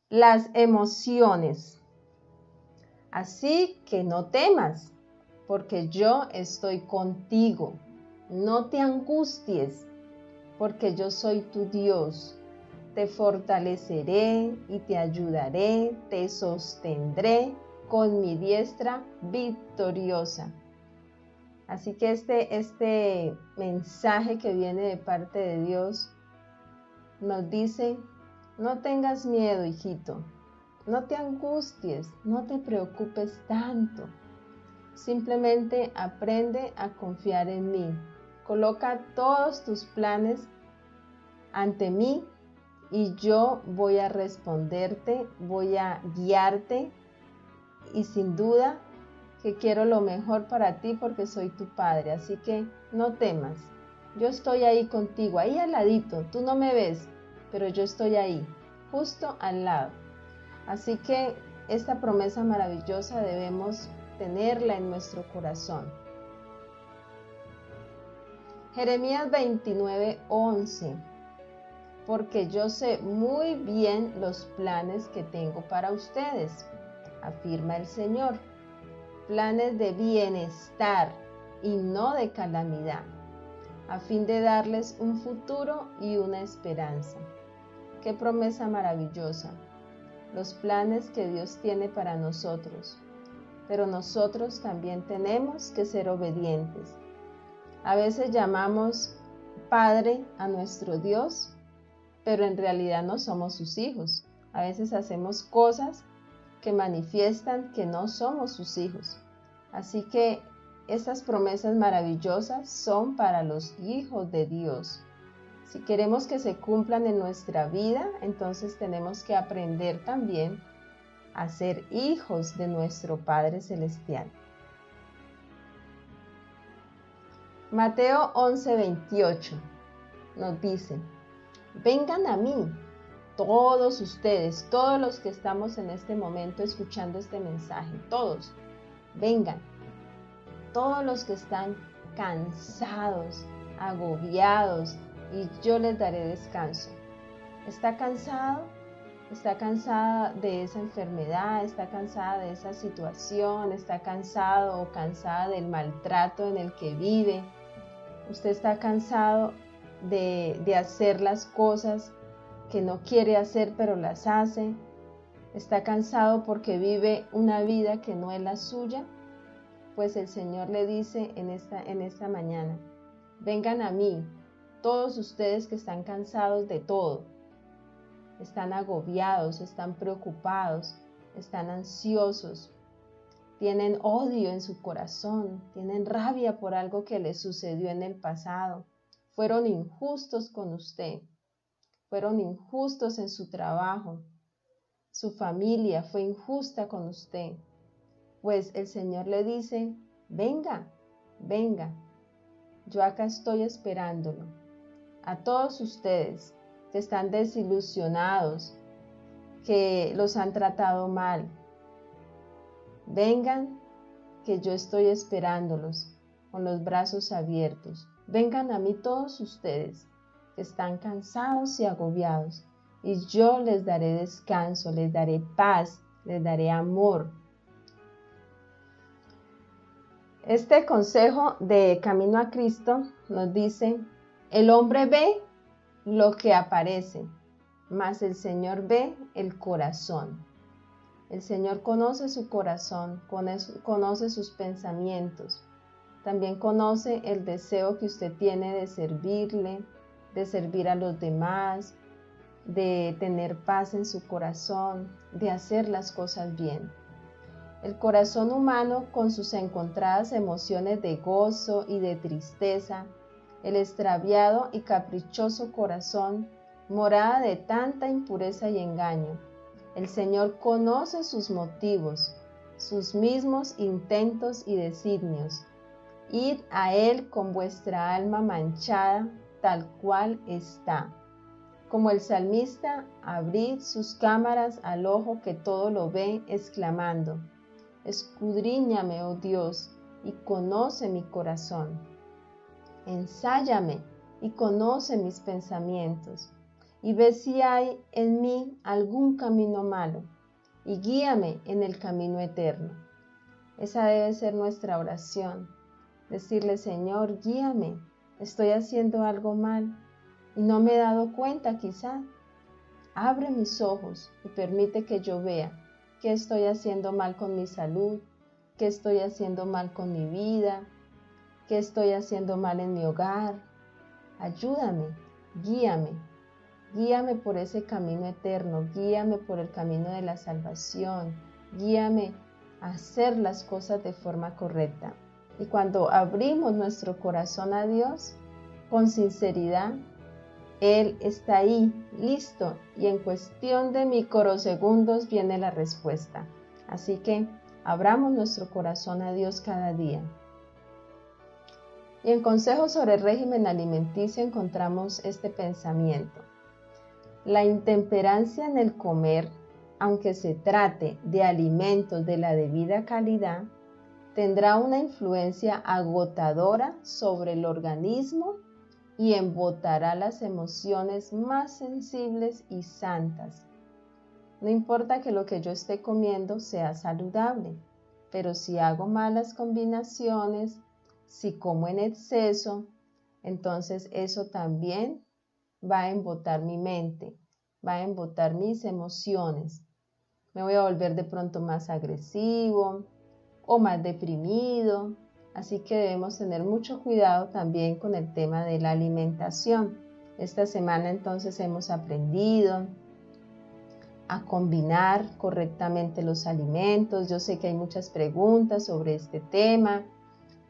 las emociones. Así que no temas, porque yo estoy contigo. No te angusties, porque yo soy tu Dios. Te fortaleceré y te ayudaré, te sostendré con mi diestra victoriosa. Así que este mensaje que viene de parte de Dios nos dice: no tengas miedo, hijito, no te angusties, no te preocupes tanto. Simplemente aprende a confiar en mí. Coloca todos tus planes ante mí y yo voy a responderte, voy a guiarte y sin duda que quiero lo mejor para ti porque soy tu padre. Así que no temas. Yo estoy ahí contigo, ahí al ladito. Tú no me ves, pero yo estoy ahí, justo al lado. Así que esta promesa maravillosa debemos tenerla en nuestro corazón. Jeremías 29:11. Porque yo sé muy bien los planes que tengo para ustedes, afirma el Señor. Planes de bienestar y no de calamidad, a fin de darles un futuro y una esperanza. ¡Qué promesa maravillosa! Los planes que Dios tiene para nosotros. Pero nosotros también tenemos que ser obedientes. A veces llamamos Padre a nuestro Dios, pero en realidad no somos sus hijos. A veces hacemos cosas que manifiestan que no somos sus hijos. Así que estas promesas maravillosas son para los hijos de Dios. Si queremos que se cumplan en nuestra vida, entonces tenemos que aprender también a ser hijos de nuestro Padre Celestial. Mateo 11:28 nos dice: vengan a mí, todos ustedes, todos los que estamos en este momento escuchando este mensaje, todos, vengan, todos los que están cansados, agobiados, y yo les daré descanso. ¿Está cansado? ¿Está cansada de esa enfermedad? ¿Está cansada de esa situación? ¿Está cansado o cansada del maltrato en el que vive? ¿Usted está cansado de hacer las cosas que no quiere hacer pero las hace? ¿Está cansado porque vive una vida que no es la suya? Pues el Señor le dice en esta mañana: vengan a mí, todos ustedes que están cansados de todo, están agobiados, están preocupados, están ansiosos, tienen odio en su corazón, tienen rabia por algo que les sucedió en el pasado, fueron injustos con usted, fueron injustos en su trabajo, su familia fue injusta con usted. Pues el Señor le dice: venga, venga, yo acá estoy esperándolo. A todos ustedes que están desilusionados, que los han tratado mal, vengan, que yo estoy esperándolos con los brazos abiertos. Vengan a mí todos ustedes que están cansados y agobiados, y yo les daré descanso, les daré paz, les daré amor. Este consejo de Camino a Cristo nos dice: el hombre ve lo que aparece, mas el Señor ve el corazón. El Señor conoce su corazón, conoce sus pensamientos. También conoce el deseo que usted tiene de servirle, de servir a los demás, de tener paz en su corazón, de hacer las cosas bien. El corazón humano, con sus encontradas emociones de gozo y de tristeza, el extraviado y caprichoso corazón, morada de tanta impureza y engaño. El Señor conoce sus motivos, sus mismos intentos y designios. Id a Él con vuestra alma manchada, tal cual está. Como el salmista, abrid sus cámaras al ojo que todo lo ve, exclamando: escudriñame, oh Dios, y conoce mi corazón. Ensáyame y conoce mis pensamientos, y ve si hay en mí algún camino malo, y guíame en el camino eterno. Esa debe ser nuestra oración. Decirle, Señor, guíame, estoy haciendo algo mal y no me he dado cuenta quizá. Abre mis ojos y permite que yo vea qué estoy haciendo mal con mi salud, qué estoy haciendo mal con mi vida, qué estoy haciendo mal en mi hogar. Ayúdame, guíame, guíame por ese camino eterno, guíame por el camino de la salvación, guíame a hacer las cosas de forma correcta. Y cuando abrimos nuestro corazón a Dios, con sinceridad, Él está ahí, listo, y en cuestión de microsegundos viene la respuesta. Así que abramos nuestro corazón a Dios cada día. Y en Consejos sobre el régimen alimenticio encontramos este pensamiento. La intemperancia en el comer, aunque se trate de alimentos de la debida calidad, tendrá una influencia agotadora sobre el organismo y embotará las emociones más sensibles y santas. No importa que lo que yo esté comiendo sea saludable, pero si hago malas combinaciones, si como en exceso, entonces eso también va a embotar mi mente, va a embotar mis emociones. Me voy a volver de pronto más agresivo o más deprimido. Así que debemos tener mucho cuidado también con el tema de la alimentación. Esta semana entonces hemos aprendido a combinar correctamente los alimentos. Yo sé que hay muchas preguntas sobre este tema.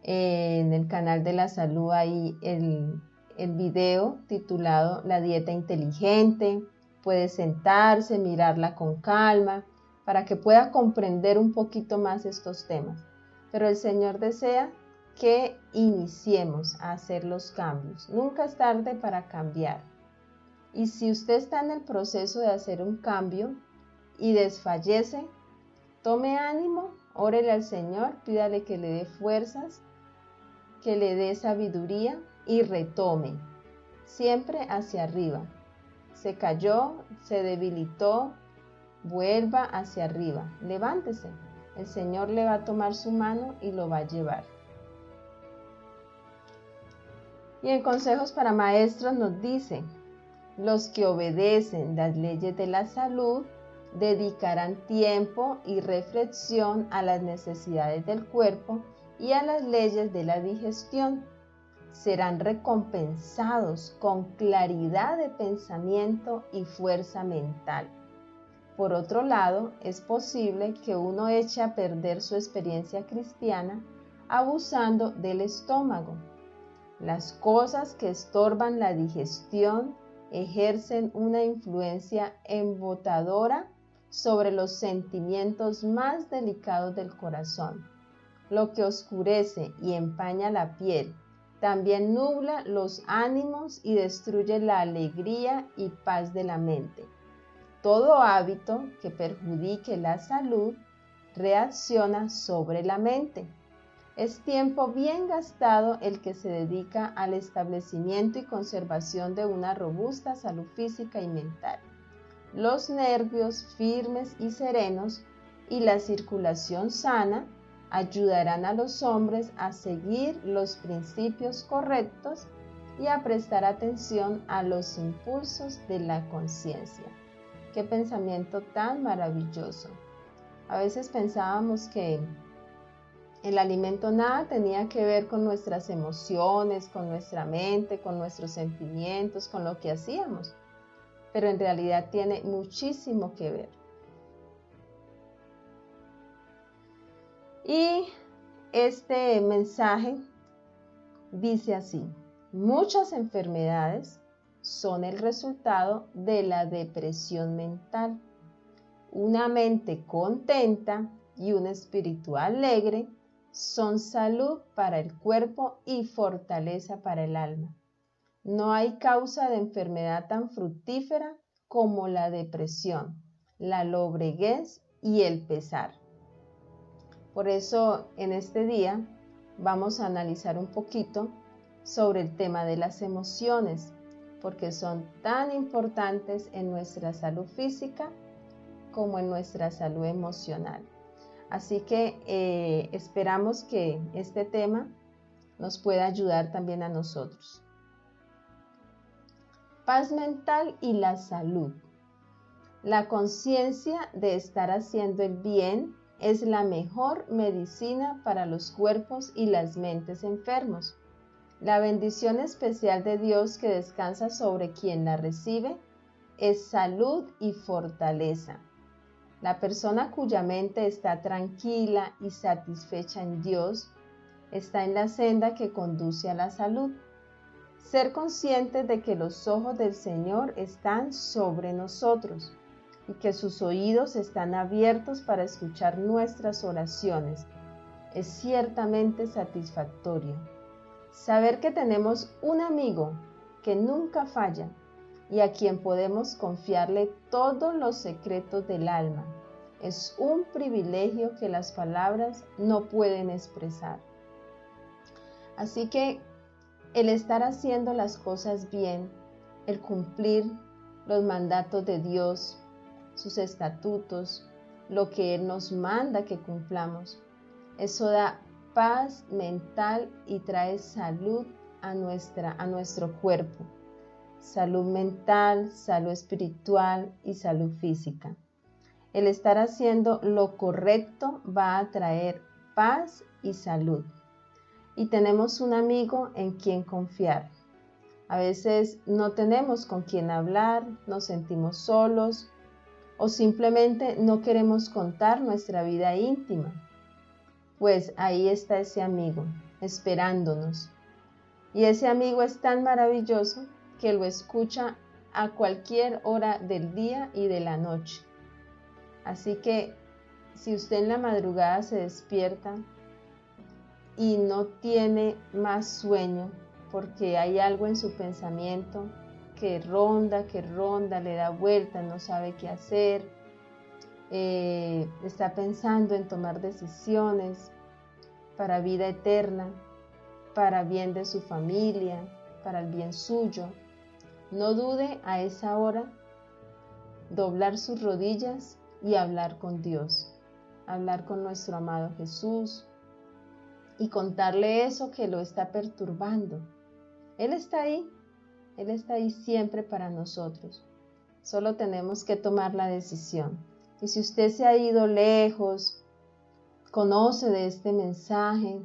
En el canal de la salud hay el video titulado La dieta inteligente. Puede sentarse, mirarla con calma para que pueda comprender un poquito más estos temas. Pero el Señor desea que iniciemos a hacer los cambios. Nunca es tarde para cambiar. Y si usted está en el proceso de hacer un cambio y desfallece, tome ánimo, órele al Señor, pídale que le dé fuerzas, que le dé sabiduría y retome, siempre hacia arriba. Se cayó, se debilitó, vuelva hacia arriba, levántese. El Señor le va a tomar su mano y lo va a llevar. Y en Consejos para Maestros nos dice, los que obedecen las leyes de la salud dedicarán tiempo y reflexión a las necesidades del cuerpo y a las leyes de la digestión. Serán recompensados con claridad de pensamiento y fuerza mental. Por otro lado, es posible que uno eche a perder su experiencia cristiana abusando del estómago. Las cosas que estorban la digestión ejercen una influencia embotadora sobre los sentimientos más delicados del corazón. Lo que oscurece y empaña la piel también nubla los ánimos y destruye la alegría y paz de la mente. Todo hábito que perjudique la salud reacciona sobre la mente. Es tiempo bien gastado el que se dedica al establecimiento y conservación de una robusta salud física y mental. Los nervios firmes y serenos y la circulación sana ayudarán a los hombres a seguir los principios correctos y a prestar atención a los impulsos de la conciencia. Qué pensamiento tan maravilloso. A veces pensábamos que el alimento nada tenía que ver con nuestras emociones, con nuestra mente, con nuestros sentimientos, con lo que hacíamos, pero en realidad tiene muchísimo que ver. Y este mensaje dice así: muchas enfermedades son el resultado de la depresión mental. Una mente contenta y un espíritu alegre son salud para el cuerpo y fortaleza para el alma. No hay causa de enfermedad tan fructífera como la depresión, la lobreguez y el pesar. Por eso, en este día vamos a analizar un poquito sobre el tema de las emociones, porque son tan importantes en nuestra salud física como en nuestra salud emocional. Así que esperamos que este tema nos pueda ayudar también a nosotros. Paz mental y la salud. La conciencia de estar haciendo el bien es la mejor medicina para los cuerpos y las mentes enfermos. La bendición especial de Dios que descansa sobre quien la recibe es salud y fortaleza. La persona cuya mente está tranquila y satisfecha en Dios está en la senda que conduce a la salud. Ser conscientes de que los ojos del Señor están sobre nosotros y que sus oídos están abiertos para escuchar nuestras oraciones es ciertamente satisfactorio. Saber que tenemos un amigo que nunca falla y a quien podemos confiarle todos los secretos del alma es un privilegio que las palabras no pueden expresar. Así que el estar haciendo las cosas bien, el cumplir los mandatos de Dios, sus estatutos, lo que Él nos manda que cumplamos, eso da paz mental y trae salud a nuestro cuerpo. Salud mental, salud espiritual y salud física. El estar haciendo lo correcto va a traer paz y salud. Y tenemos un amigo en quien confiar. A veces no tenemos con quien hablar, nos sentimos solos o simplemente no queremos contar nuestra vida íntima. Pues ahí está ese amigo, esperándonos. Y ese amigo es tan maravilloso que lo escucha a cualquier hora del día y de la noche. Así que si usted en la madrugada se despierta y no tiene más sueño porque hay algo en su pensamiento que ronda, le da vueltas, no sabe qué hacer, está pensando en tomar decisiones para vida eterna, para bien de su familia, para el bien suyo, no dude a esa hora doblar sus rodillas y hablar con Dios, hablar con nuestro amado Jesús y contarle eso que lo está perturbando. Él está ahí siempre para nosotros. Solo tenemos que tomar la decisión. Y si usted se ha ido lejos, conoce de este mensaje,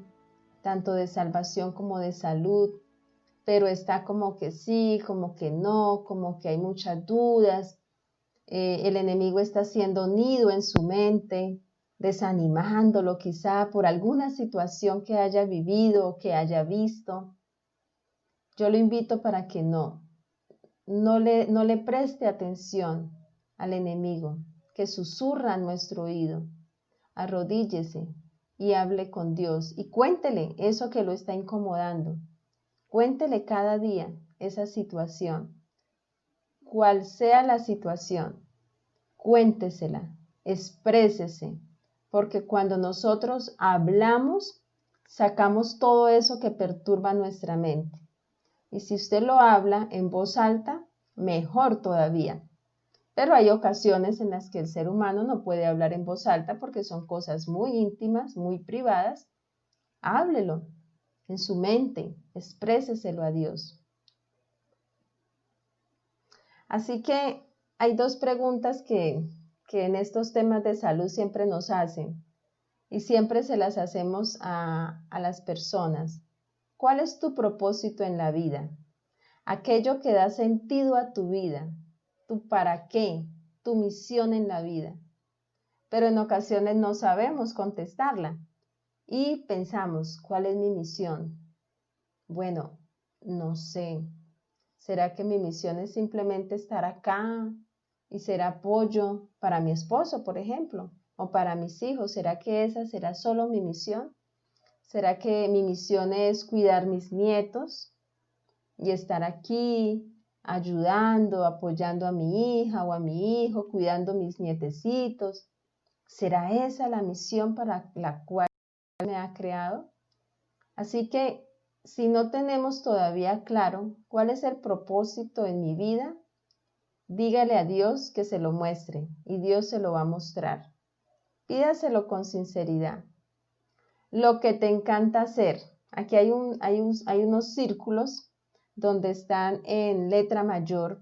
tanto de salvación como de salud, pero está como que sí, como que no, como que hay muchas dudas, el enemigo está haciendo nido en su mente, desanimándolo quizá por alguna situación que haya vivido o que haya visto. Yo lo invito para que no le preste atención al enemigo que susurra a nuestro oído. Arrodíllese y hable con Dios y cuéntele eso que lo está incomodando. Cuéntele cada día esa situación. Cual sea la situación, cuéntesela, exprésese, porque cuando nosotros hablamos, sacamos todo eso que perturba nuestra mente. Y si usted lo habla en voz alta, mejor todavía. Pero hay ocasiones en las que el ser humano no puede hablar en voz alta porque son cosas muy íntimas, muy privadas. Háblelo en su mente, expréseselo a Dios. Así que hay dos preguntas que en estos temas de salud siempre nos hacen y siempre se las hacemos a las personas. ¿Cuál es tu propósito en la vida? Aquello que da sentido a tu vida, tu para qué, tu misión en la vida. Pero en ocasiones no sabemos contestarla y pensamos, ¿cuál es mi misión? Bueno, no sé. ¿Será que mi misión es simplemente estar acá y ser apoyo para mi esposo, por ejemplo, o para mis hijos? ¿Será que esa será solo mi misión? ¿Será que mi misión es cuidar mis nietos y estar aquí ayudando, apoyando a mi hija o a mi hijo, cuidando mis nietecitos? ¿Será esa la misión para la cual me ha creado? Así que si no tenemos todavía claro cuál es el propósito en mi vida, dígale a Dios que se lo muestre y Dios se lo va a mostrar. Pídaselo con sinceridad. Lo que te encanta hacer. Aquí hay unos círculos donde están en letra mayor,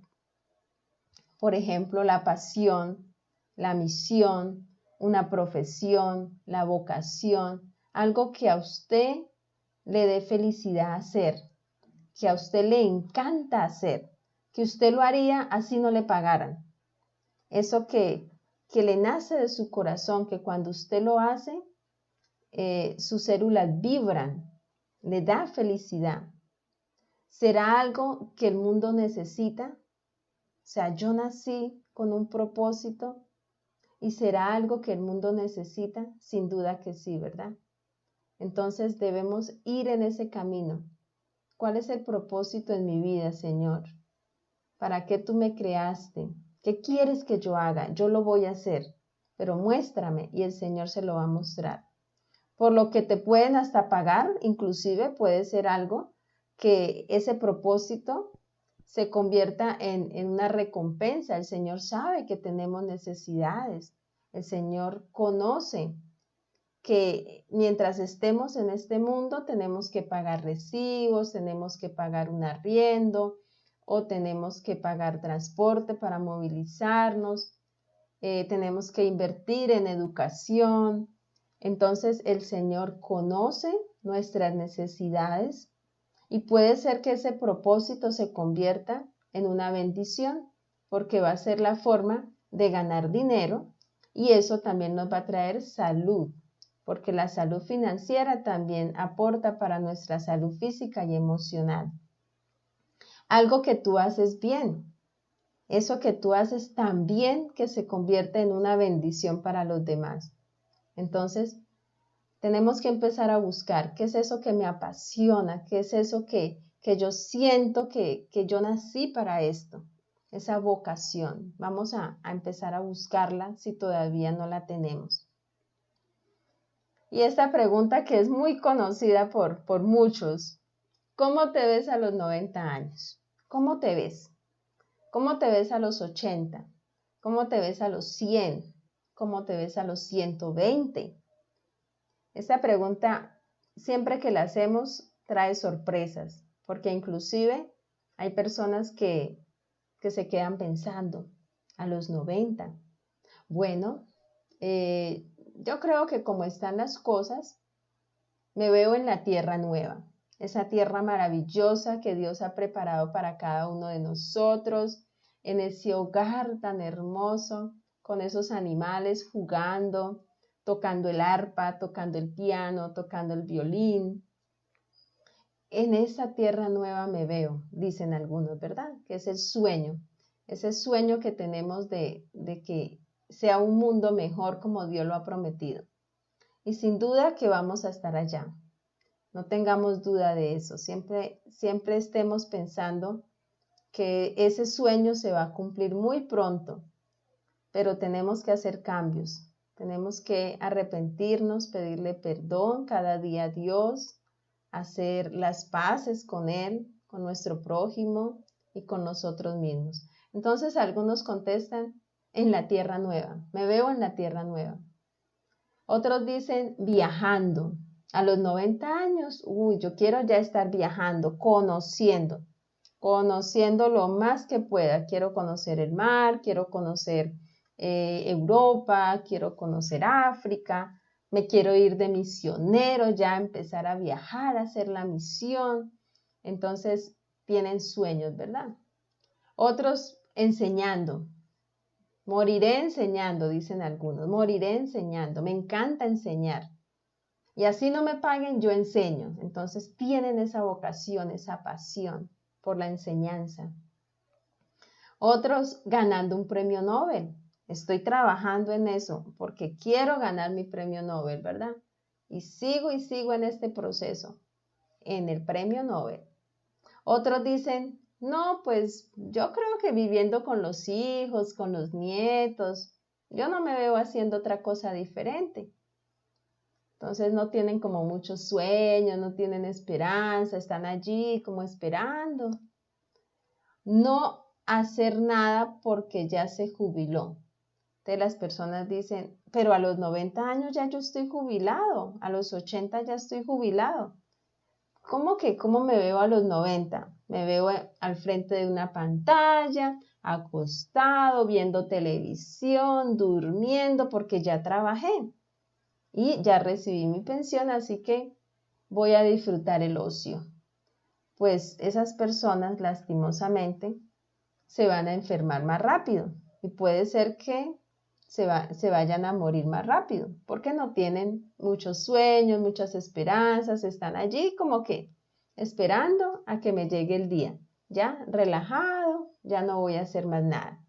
por ejemplo, la pasión, la misión, una profesión, la vocación, algo que a usted le dé felicidad hacer, que a usted le encanta hacer, que usted lo haría así no le pagaran. Eso que le nace de su corazón, que cuando usted lo hace, sus células vibran, le da felicidad. ¿Será algo que el mundo necesita? O sea, yo nací con un propósito y será algo que el mundo necesita, sin duda que sí, ¿verdad? Entonces debemos ir en ese camino. ¿Cuál es el propósito en mi vida, Señor? ¿Para qué tú me creaste? ¿Qué quieres que yo haga? Yo lo voy a hacer, pero muéstrame y el Señor se lo va a mostrar. Por lo que te pueden hasta pagar, inclusive puede ser algo que ese propósito se convierta en una recompensa. El Señor sabe que tenemos necesidades. El Señor conoce que mientras estemos en este mundo tenemos que pagar recibos, tenemos que pagar un arriendo o tenemos que pagar transporte para movilizarnos, tenemos que invertir en educación. Entonces el Señor conoce nuestras necesidades y puede ser que ese propósito se convierta en una bendición, porque va a ser la forma de ganar dinero y eso también nos va a traer salud, porque la salud financiera también aporta para nuestra salud física y emocional. Algo que tú haces bien, eso que tú haces tan bien que se convierte en una bendición para los demás. Entonces, tenemos que empezar a buscar qué es eso que me apasiona, qué es eso que yo siento que yo nací para esto, esa vocación. Vamos a empezar a buscarla si todavía no la tenemos. Y esta pregunta que es muy conocida por muchos, ¿cómo te ves a los 90 años? ¿Cómo te ves? ¿Cómo te ves a los 80? ¿Cómo te ves a los 100? ¿Cómo te ves a los 120? Esta pregunta, siempre que la hacemos, trae sorpresas, porque inclusive hay personas que se quedan pensando a los 90. Bueno, yo creo que como están las cosas, me veo en la tierra nueva, esa tierra maravillosa que Dios ha preparado para cada uno de nosotros, en ese hogar tan hermoso, con esos animales jugando, tocando el arpa, tocando el piano, tocando el violín. En esa tierra nueva me veo, dicen algunos, ¿verdad? Que es el sueño, ese sueño que tenemos de que sea un mundo mejor como Dios lo ha prometido. Y sin duda que vamos a estar allá. No tengamos duda de eso. Siempre estemos pensando que ese sueño se va a cumplir muy pronto, pero tenemos que hacer cambios. Tenemos que arrepentirnos, pedirle perdón cada día a Dios, hacer las paces con Él, con nuestro prójimo y con nosotros mismos. Entonces algunos contestan, en la tierra nueva, me veo en la tierra nueva. Otros dicen, viajando. A los 90 años, yo quiero ya estar viajando, conociendo lo más que pueda. Quiero conocer el mar, quiero conocer Europa, quiero conocer África, me quiero ir de misionero, ya empezar a viajar, a hacer la misión. Entonces, tienen sueños, ¿verdad? Otros enseñando. Moriré enseñando, dicen algunos. Moriré enseñando. Me encanta enseñar. Y así no me paguen, yo enseño. Entonces, tienen esa vocación, esa pasión por la enseñanza. Otros ganando un premio Nobel. Estoy trabajando en eso porque quiero ganar mi premio Nobel, ¿verdad? Y sigo en este proceso, en el premio Nobel. Otros dicen, no, pues yo creo que viviendo con los hijos, con los nietos, yo no me veo haciendo otra cosa diferente. Entonces no tienen como muchos sueños, no tienen esperanza, están allí como esperando. No hacer nada porque ya se jubiló. Entonces las personas dicen, pero a los 90 años ya yo estoy jubilado, a los 80 ya estoy jubilado. ¿Cómo que? ¿Cómo me veo a los 90? Me veo al frente de una pantalla, acostado, viendo televisión, durmiendo porque ya trabajé y ya recibí mi pensión, así que voy a disfrutar el ocio. Pues esas personas lastimosamente se van a enfermar más rápido y puede ser que se vayan a morir más rápido porque no tienen muchos sueños, muchas esperanzas, están allí como que esperando a que me llegue el día, ya relajado, ya no voy a hacer más nada.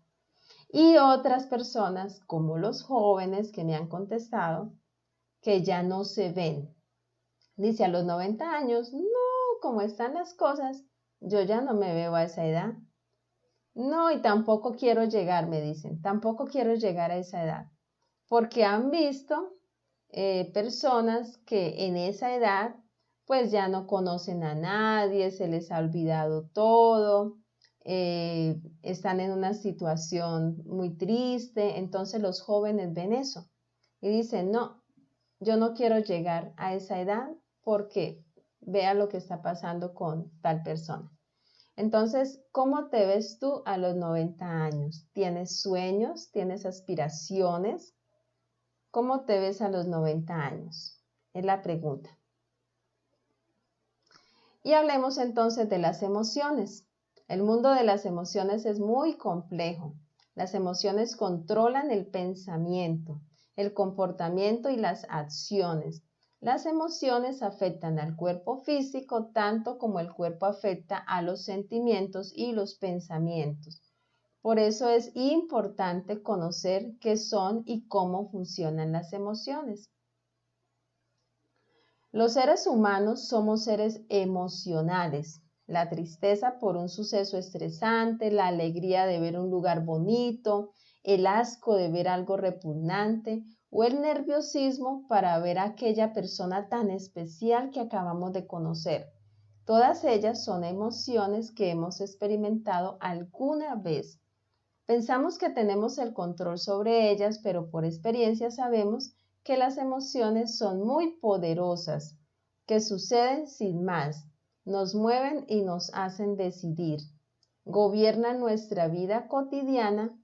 Y otras personas como los jóvenes que me han contestado que ya no se ven. Dice, a los 90 años, no, como están las cosas, yo ya no me veo a esa edad. No, y tampoco quiero llegar, me dicen, tampoco quiero llegar a esa edad, porque han visto personas que en esa edad pues ya no conocen a nadie, se les ha olvidado todo, están en una situación muy triste, entonces los jóvenes ven eso y dicen, no, yo no quiero llegar a esa edad porque vea lo que está pasando con tal persona. Entonces, ¿cómo te ves tú a los 90 años? ¿Tienes sueños? ¿Tienes aspiraciones? ¿Cómo te ves a los 90 años? Es la pregunta. Y hablemos entonces de las emociones. El mundo de las emociones es muy complejo. Las emociones controlan el pensamiento, el comportamiento y las acciones. Las emociones afectan al cuerpo físico tanto como el cuerpo afecta a los sentimientos y los pensamientos. Por eso es importante conocer qué son y cómo funcionan las emociones. Los seres humanos somos seres emocionales. La tristeza por un suceso estresante, la alegría de ver un lugar bonito, el asco de ver algo repugnante o el nerviosismo para ver a aquella persona tan especial que acabamos de conocer. Todas ellas son emociones que hemos experimentado alguna vez. Pensamos que tenemos el control sobre ellas, pero por experiencia sabemos que las emociones son muy poderosas, que suceden sin más, nos mueven y nos hacen decidir, gobiernan nuestra vida cotidiana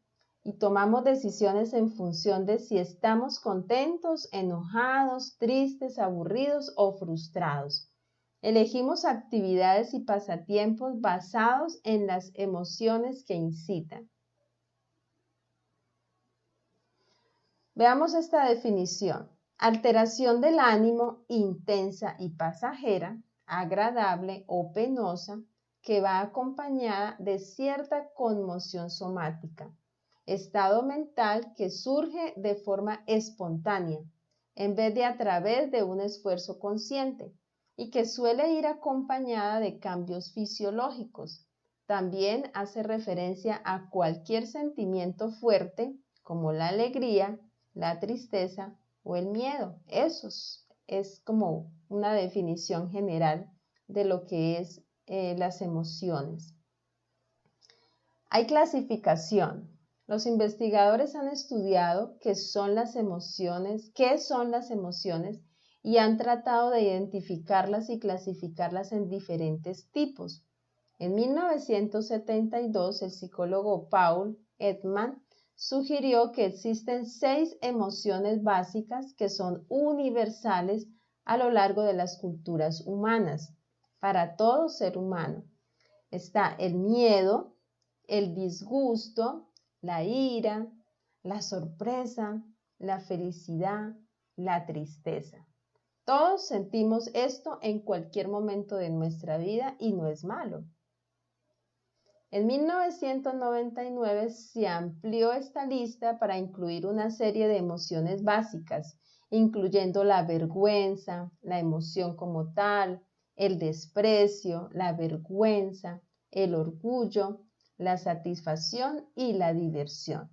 y tomamos decisiones en función de si estamos contentos, enojados, tristes, aburridos o frustrados. Elegimos actividades y pasatiempos basados en las emociones que incitan. Veamos esta definición. Alteración del ánimo intensa y pasajera, agradable o penosa, que va acompañada de cierta conmoción somática. Estado mental que surge de forma espontánea, en vez de a través de un esfuerzo consciente, y que suele ir acompañada de cambios fisiológicos. También hace referencia a cualquier sentimiento fuerte, como la alegría, la tristeza o el miedo. Eso es como una definición general de lo que es las emociones. Hay clasificación. Los investigadores han estudiado qué son las emociones y han tratado de identificarlas y clasificarlas en diferentes tipos. En 1972, el psicólogo Paul Ekman sugirió que existen 6 emociones básicas que son universales a lo largo de las culturas humanas, para todo ser humano. Está el miedo, el disgusto, la ira, la sorpresa, la felicidad, la tristeza. Todos sentimos esto en cualquier momento de nuestra vida y no es malo. En 1999 se amplió esta lista para incluir una serie de emociones básicas, incluyendo la vergüenza, la emoción como tal, el desprecio, la vergüenza, el orgullo, la satisfacción y la diversión.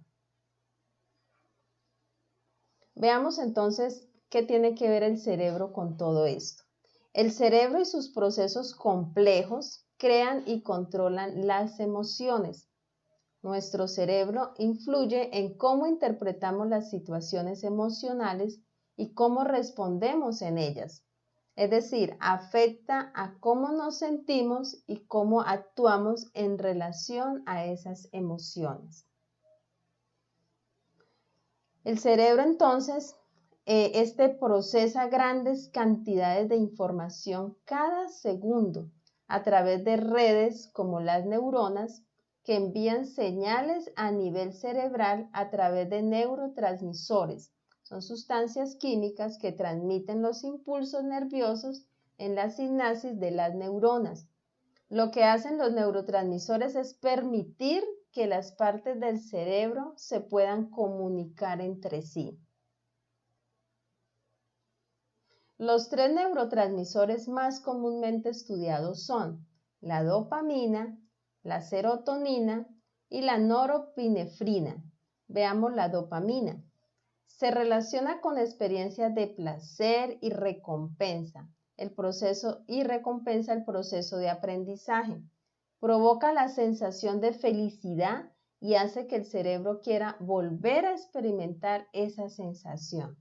Veamos entonces ¿qué tiene que ver el cerebro con todo esto? El cerebro y sus procesos complejos crean y controlan las emociones. Nuestro cerebro influye en cómo interpretamos las situaciones emocionales y cómo respondemos en ellas. Es decir, afecta a cómo nos sentimos y cómo actuamos en relación a esas emociones. El cerebro entonces, procesa grandes cantidades de información cada segundo a través de redes como las neuronas que envían señales a nivel cerebral a través de neurotransmisores. Son sustancias químicas que transmiten los impulsos nerviosos en la sinapsis de las neuronas. Lo que hacen los neurotransmisores es permitir que las partes del cerebro se puedan comunicar entre sí. Los 3 neurotransmisores más comúnmente estudiados son la dopamina, la serotonina y la norepinefrina. Veamos la dopamina. Se relaciona con experiencias de placer y recompensa. El proceso de aprendizaje. Provoca la sensación de felicidad y hace que el cerebro quiera volver a experimentar esa sensación.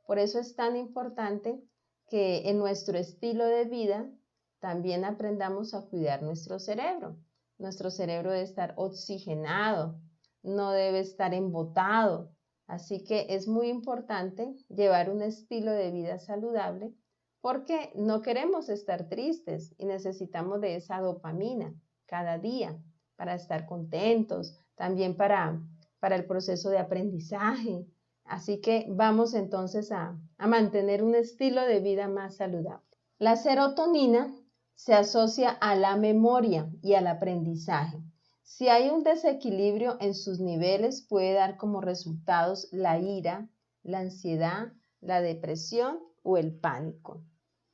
Por eso es tan importante que en nuestro estilo de vida también aprendamos a cuidar nuestro cerebro. Nuestro cerebro debe estar oxigenado, no debe estar embotado. Así que es muy importante llevar un estilo de vida saludable porque no queremos estar tristes y necesitamos de esa dopamina cada día para estar contentos, también para el proceso de aprendizaje. Así que vamos entonces a mantener un estilo de vida más saludable. La serotonina se asocia a la memoria y al aprendizaje. Si hay un desequilibrio en sus niveles, puede dar como resultados la ira, la ansiedad, la depresión o el pánico.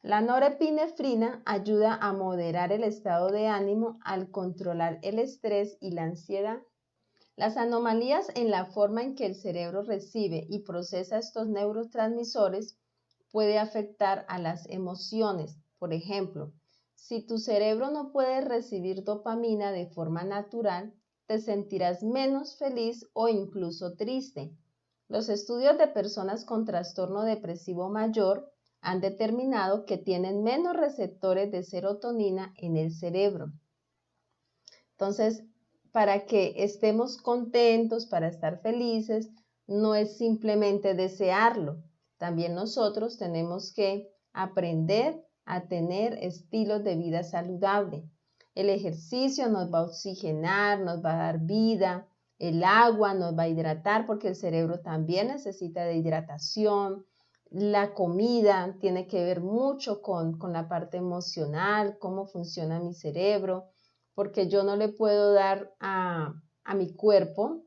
La norepinefrina ayuda a moderar el estado de ánimo al controlar el estrés y la ansiedad. Las anomalías en la forma en que el cerebro recibe y procesa estos neurotransmisores puede afectar a las emociones. Por ejemplo, si tu cerebro no puede recibir dopamina de forma natural, te sentirás menos feliz o incluso triste. Los estudios de personas con trastorno depresivo mayor han determinado que tienen menos receptores de serotonina en el cerebro. Entonces, para que estemos contentos, para estar felices, no es simplemente desearlo. También nosotros tenemos que aprender a tener estilos de vida saludable. El ejercicio nos va a oxigenar, nos va a dar vida. El agua nos va a hidratar porque el cerebro también necesita de hidratación. La comida tiene que ver mucho con la parte emocional, cómo funciona mi cerebro, porque yo no le puedo dar a mi cuerpo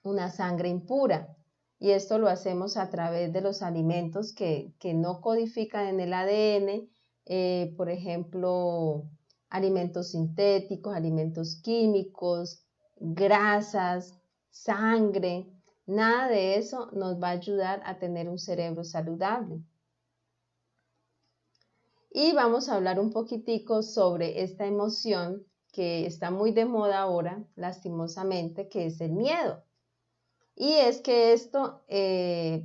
una sangre impura. Y esto lo hacemos a través de los alimentos que no codifican en el ADN, por ejemplo, alimentos sintéticos, alimentos químicos, grasas, sangre. Nada de eso nos va a ayudar a tener un cerebro saludable. Y vamos a hablar un poquitico sobre esta emoción que está muy de moda ahora, lastimosamente, que es el miedo. Y es que esto es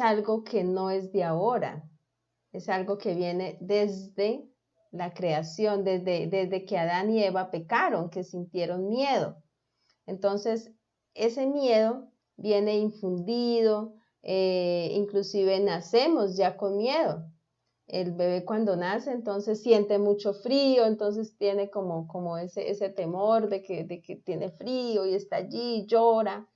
algo que no es de ahora, es algo que viene desde la creación, desde que Adán y Eva pecaron, que sintieron miedo. Entonces, ese miedo viene infundido, inclusive nacemos ya con miedo. El bebé cuando nace entonces siente mucho frío, entonces tiene como ese temor de que tiene frío y está allí, llora.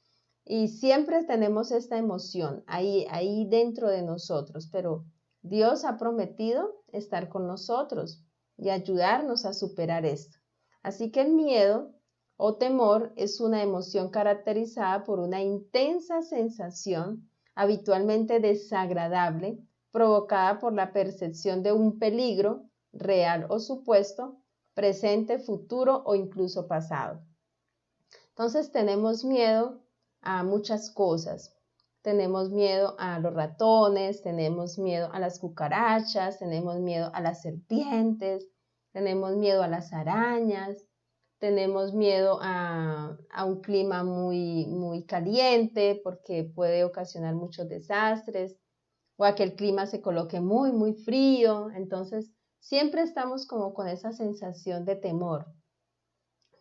Y siempre tenemos esta emoción ahí dentro de nosotros, pero Dios ha prometido estar con nosotros y ayudarnos a superar esto. Así que el miedo o temor es una emoción caracterizada por una intensa sensación, habitualmente desagradable, provocada por la percepción de un peligro, real o supuesto, presente, futuro o incluso pasado. Entonces tenemos miedo a muchas cosas. tenemos miedo a los ratones, tenemos miedo a las cucarachas, tenemos miedo a las serpientes, tenemos miedo a las arañas, tenemos miedo a un clima muy caliente porque puede ocasionar muchos desastres, o a que el clima se coloque muy frío. Entonces, siempre estamos como con esa sensación de temor.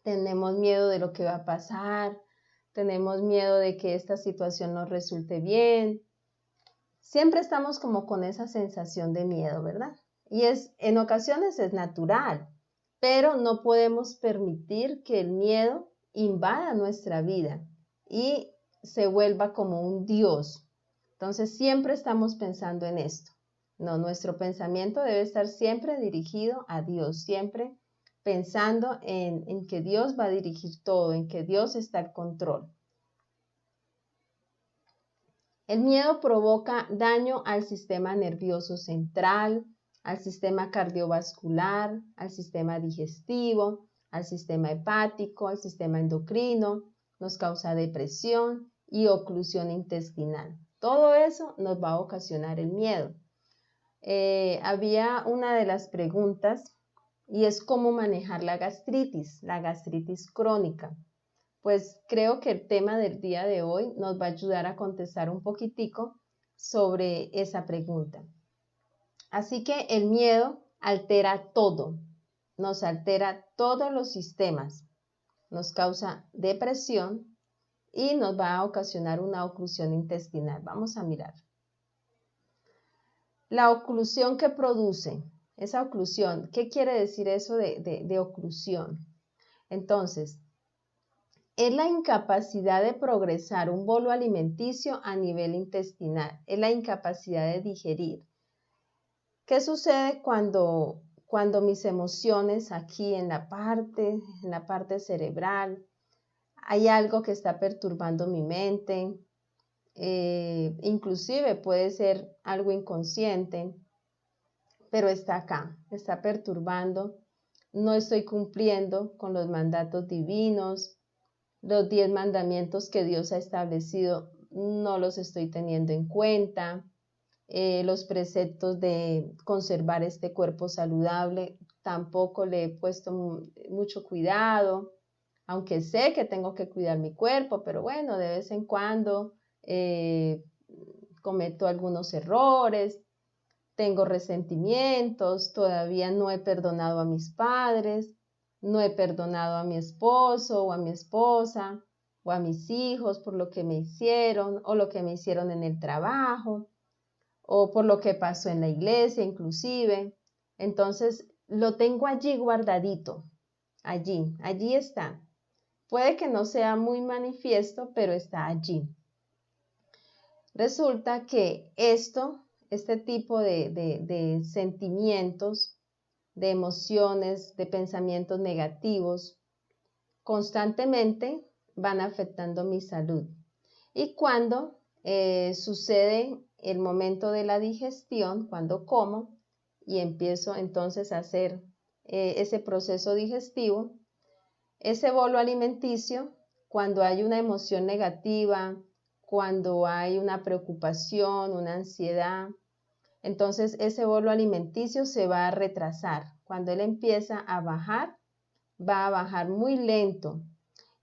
Tenemos miedo de lo que va a pasar, tenemos miedo de que esta situación nos resulte bien. Siempre estamos como con esa sensación de miedo, ¿verdad? Y en ocasiones es natural, pero no podemos permitir que el miedo invada nuestra vida y se vuelva como un Dios. Entonces siempre estamos pensando en esto. No, nuestro pensamiento debe estar siempre dirigido a Dios, siempre pensando en que Dios va a dirigir todo, en que Dios está al control. El miedo provoca daño al sistema nervioso central, al sistema cardiovascular, al sistema digestivo, al sistema hepático, al sistema endocrino, nos causa depresión y oclusión intestinal. Todo eso nos va a ocasionar el miedo. Había una de las preguntas y es cómo manejar la gastritis crónica. Pues creo que el tema del día de hoy nos va a ayudar a contestar un poquitico sobre esa pregunta. Así que el miedo altera todo, nos altera todos los sistemas, nos causa depresión y nos va a ocasionar una oclusión intestinal. Vamos a mirar. La oclusión que produce, esa oclusión, ¿qué quiere decir eso de oclusión? Entonces, es la incapacidad de progresar un bolo alimenticio a nivel intestinal, es la incapacidad de digerir. ¿Qué sucede cuando mis emociones aquí en la parte cerebral, hay algo que está perturbando mi mente? Inclusive puede ser algo inconsciente, pero está acá, está perturbando, no estoy cumpliendo con los mandatos divinos, los 10 mandamientos que Dios ha establecido no los estoy teniendo en cuenta, los preceptos de conservar este cuerpo saludable tampoco le he puesto mucho cuidado, aunque sé que tengo que cuidar mi cuerpo, pero bueno, de vez en cuando cometo algunos errores, tengo resentimientos, todavía no he perdonado a mis padres, no he perdonado a mi esposo o a mi esposa o a mis hijos por lo que me hicieron o lo que me hicieron en el trabajo o por lo que pasó en la iglesia inclusive. Entonces lo tengo allí guardadito, allí está. Puede que no sea muy manifiesto, pero está allí. Resulta que este tipo de sentimientos, de emociones, de pensamientos negativos, constantemente van afectando mi salud. Y cuando sucede el momento de la digestión, cuando como y empiezo entonces a hacer ese proceso digestivo, ese bolo alimenticio, cuando hay una emoción negativa, cuando hay una preocupación, una ansiedad, entonces ese bolo alimenticio se va a retrasar. Cuando él empieza a bajar, va a bajar muy lento.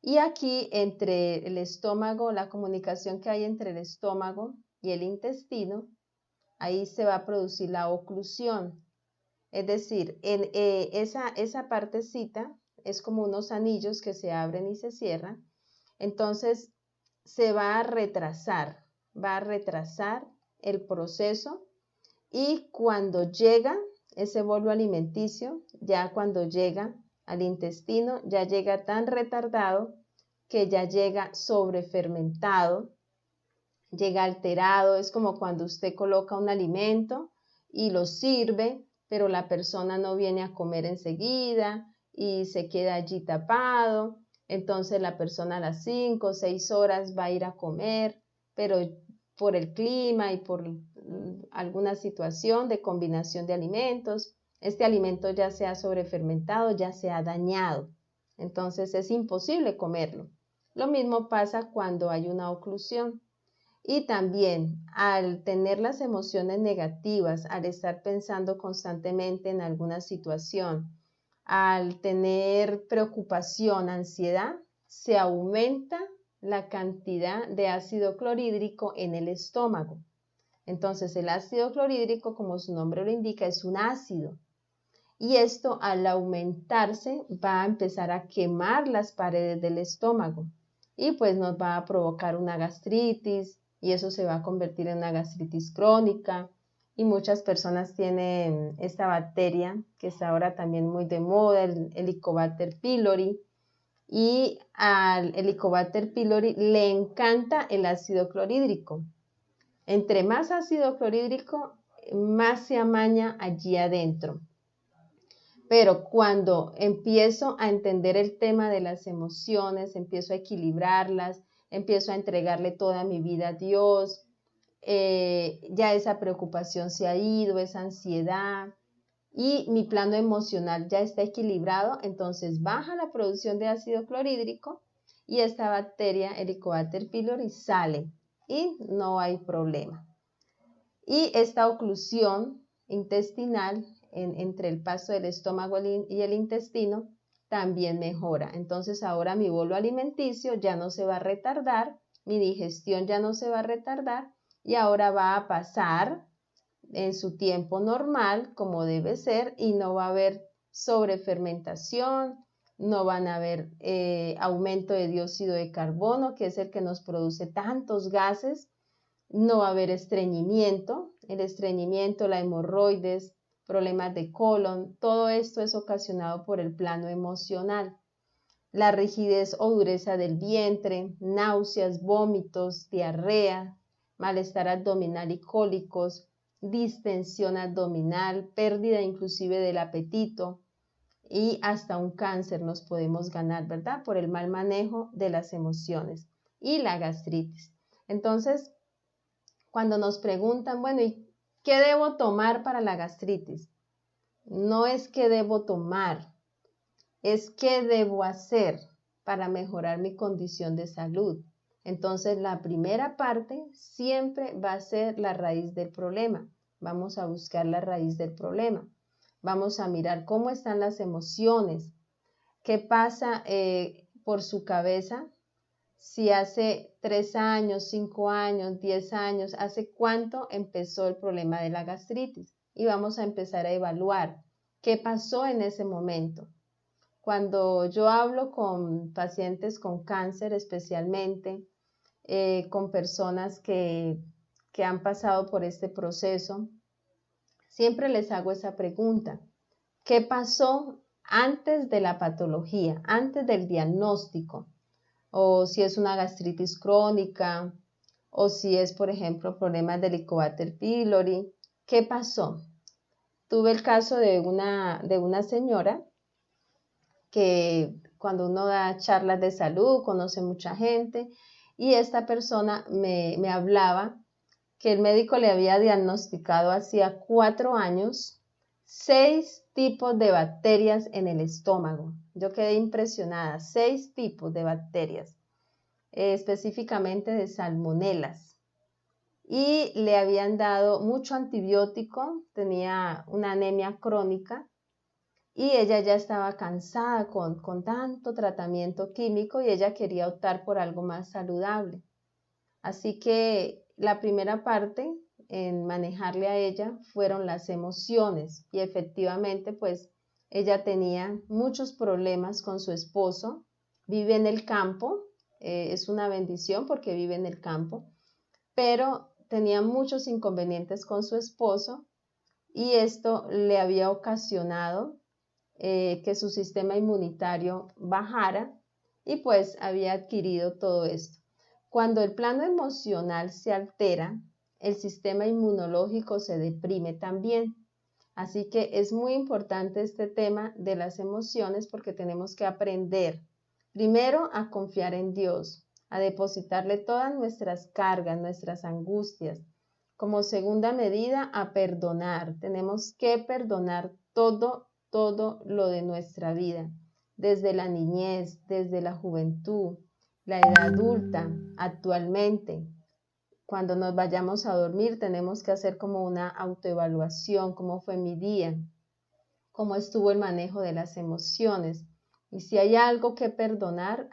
Y aquí entre el estómago, la comunicación que hay entre el estómago y el intestino, ahí se va a producir la oclusión. Es decir, en esa partecita es como unos anillos que se abren y se cierran. Entonces se va a retrasar el proceso y cuando llega ese bolo alimenticio, ya cuando llega al intestino, ya llega tan retardado que ya llega sobrefermentado, llega alterado. Es como cuando usted coloca un alimento y lo sirve, pero la persona no viene a comer enseguida y se queda allí tapado. Entonces la persona a las 5 o 6 horas va a ir a comer, pero por el clima y por alguna situación de combinación de alimentos, este alimento ya se ha sobrefermentado, ya se ha dañado. Entonces es imposible comerlo. Lo mismo pasa cuando hay una oclusión. Y también al tener las emociones negativas, al estar pensando constantemente en alguna situación, al tener preocupación, ansiedad, se aumenta la cantidad de ácido clorhídrico en el estómago. Entonces el ácido clorhídrico, como su nombre lo indica, es un ácido. Y esto al aumentarse va a empezar a quemar las paredes del estómago y pues nos va a provocar una gastritis y eso se va a convertir en una gastritis crónica. Y muchas personas tienen esta bacteria que está ahora también muy de moda, el Helicobacter pylori. Y al Helicobacter pylori le encanta el ácido clorhídrico. Entre más ácido clorhídrico, más se amaña allí adentro. Pero cuando empiezo a entender el tema de las emociones, empiezo a equilibrarlas, empiezo a entregarle toda mi vida a Dios, ya esa preocupación se ha ido, esa ansiedad, y mi plano emocional ya está equilibrado, entonces baja la producción de ácido clorhídrico y esta bacteria Helicobacter pylori sale y no hay problema. Y esta oclusión intestinal entre el paso del estómago y el intestino también mejora. Entonces ahora mi bolo alimenticio ya no se va a retardar, mi digestión ya no se va a retardar y ahora va a pasar en su tiempo normal como debe ser y no va a haber sobrefermentación, no van a haber aumento de dióxido de carbono, que es el que nos produce tantos gases, no va a haber estreñimiento, el estreñimiento, la hemorroides, problemas de colon, todo esto es ocasionado por el plano emocional. La rigidez o dureza del vientre, náuseas, vómitos, diarrea, malestar abdominal y cólicos, distensión abdominal, pérdida inclusive del apetito y hasta un cáncer nos podemos ganar, ¿verdad? Por el mal manejo de las emociones y la gastritis. Entonces, cuando nos preguntan, bueno, ¿y qué debo tomar para la gastritis? No es qué debo tomar, es qué debo hacer para mejorar mi condición de salud. Entonces, la primera parte siempre va a ser la raíz del problema. Vamos a buscar la raíz del problema. Vamos a mirar cómo están las emociones, qué pasa por su cabeza, si hace 3 años, 5 años, 10 años, hace cuánto empezó el problema de la gastritis. Y vamos a empezar a evaluar qué pasó en ese momento. Cuando yo hablo con pacientes con cáncer especialmente, con personas que han pasado por este proceso, siempre les hago esa pregunta. ¿Qué pasó antes de la patología, antes del diagnóstico? O si es una gastritis crónica, o si es, por ejemplo, problemas de Helicobacter pylori. ¿Qué pasó? Tuve el caso de una señora que cuando uno da charlas de salud, conoce mucha gente, y esta persona me hablaba que el médico le había diagnosticado hacía 4 años 6 tipos de bacterias en el estómago. Yo quedé impresionada, 6 tipos de bacterias, específicamente de salmonelas. Y le habían dado mucho antibiótico, tenía una anemia crónica y ella ya estaba cansada con tanto tratamiento químico y ella quería optar por algo más saludable. Así que la primera parte en manejarle a ella fueron las emociones y efectivamente pues ella tenía muchos problemas con su esposo, vive en el campo, es una bendición porque vive en el campo, pero tenía muchos inconvenientes con su esposo y esto le había ocasionado que su sistema inmunitario bajara y pues había adquirido todo esto. Cuando el plano emocional se altera, el sistema inmunológico se deprime también. Así que es muy importante este tema de las emociones porque tenemos que aprender primero a confiar en Dios, a depositarle todas nuestras cargas, nuestras angustias. Como segunda medida, a perdonar. Tenemos que perdonar todo lo de nuestra vida, desde la niñez, desde la juventud, la edad adulta, actualmente. cuando nos vayamos a dormir tenemos que hacer como una autoevaluación, cómo fue mi día, cómo estuvo el manejo de las emociones. Y si hay algo que perdonar,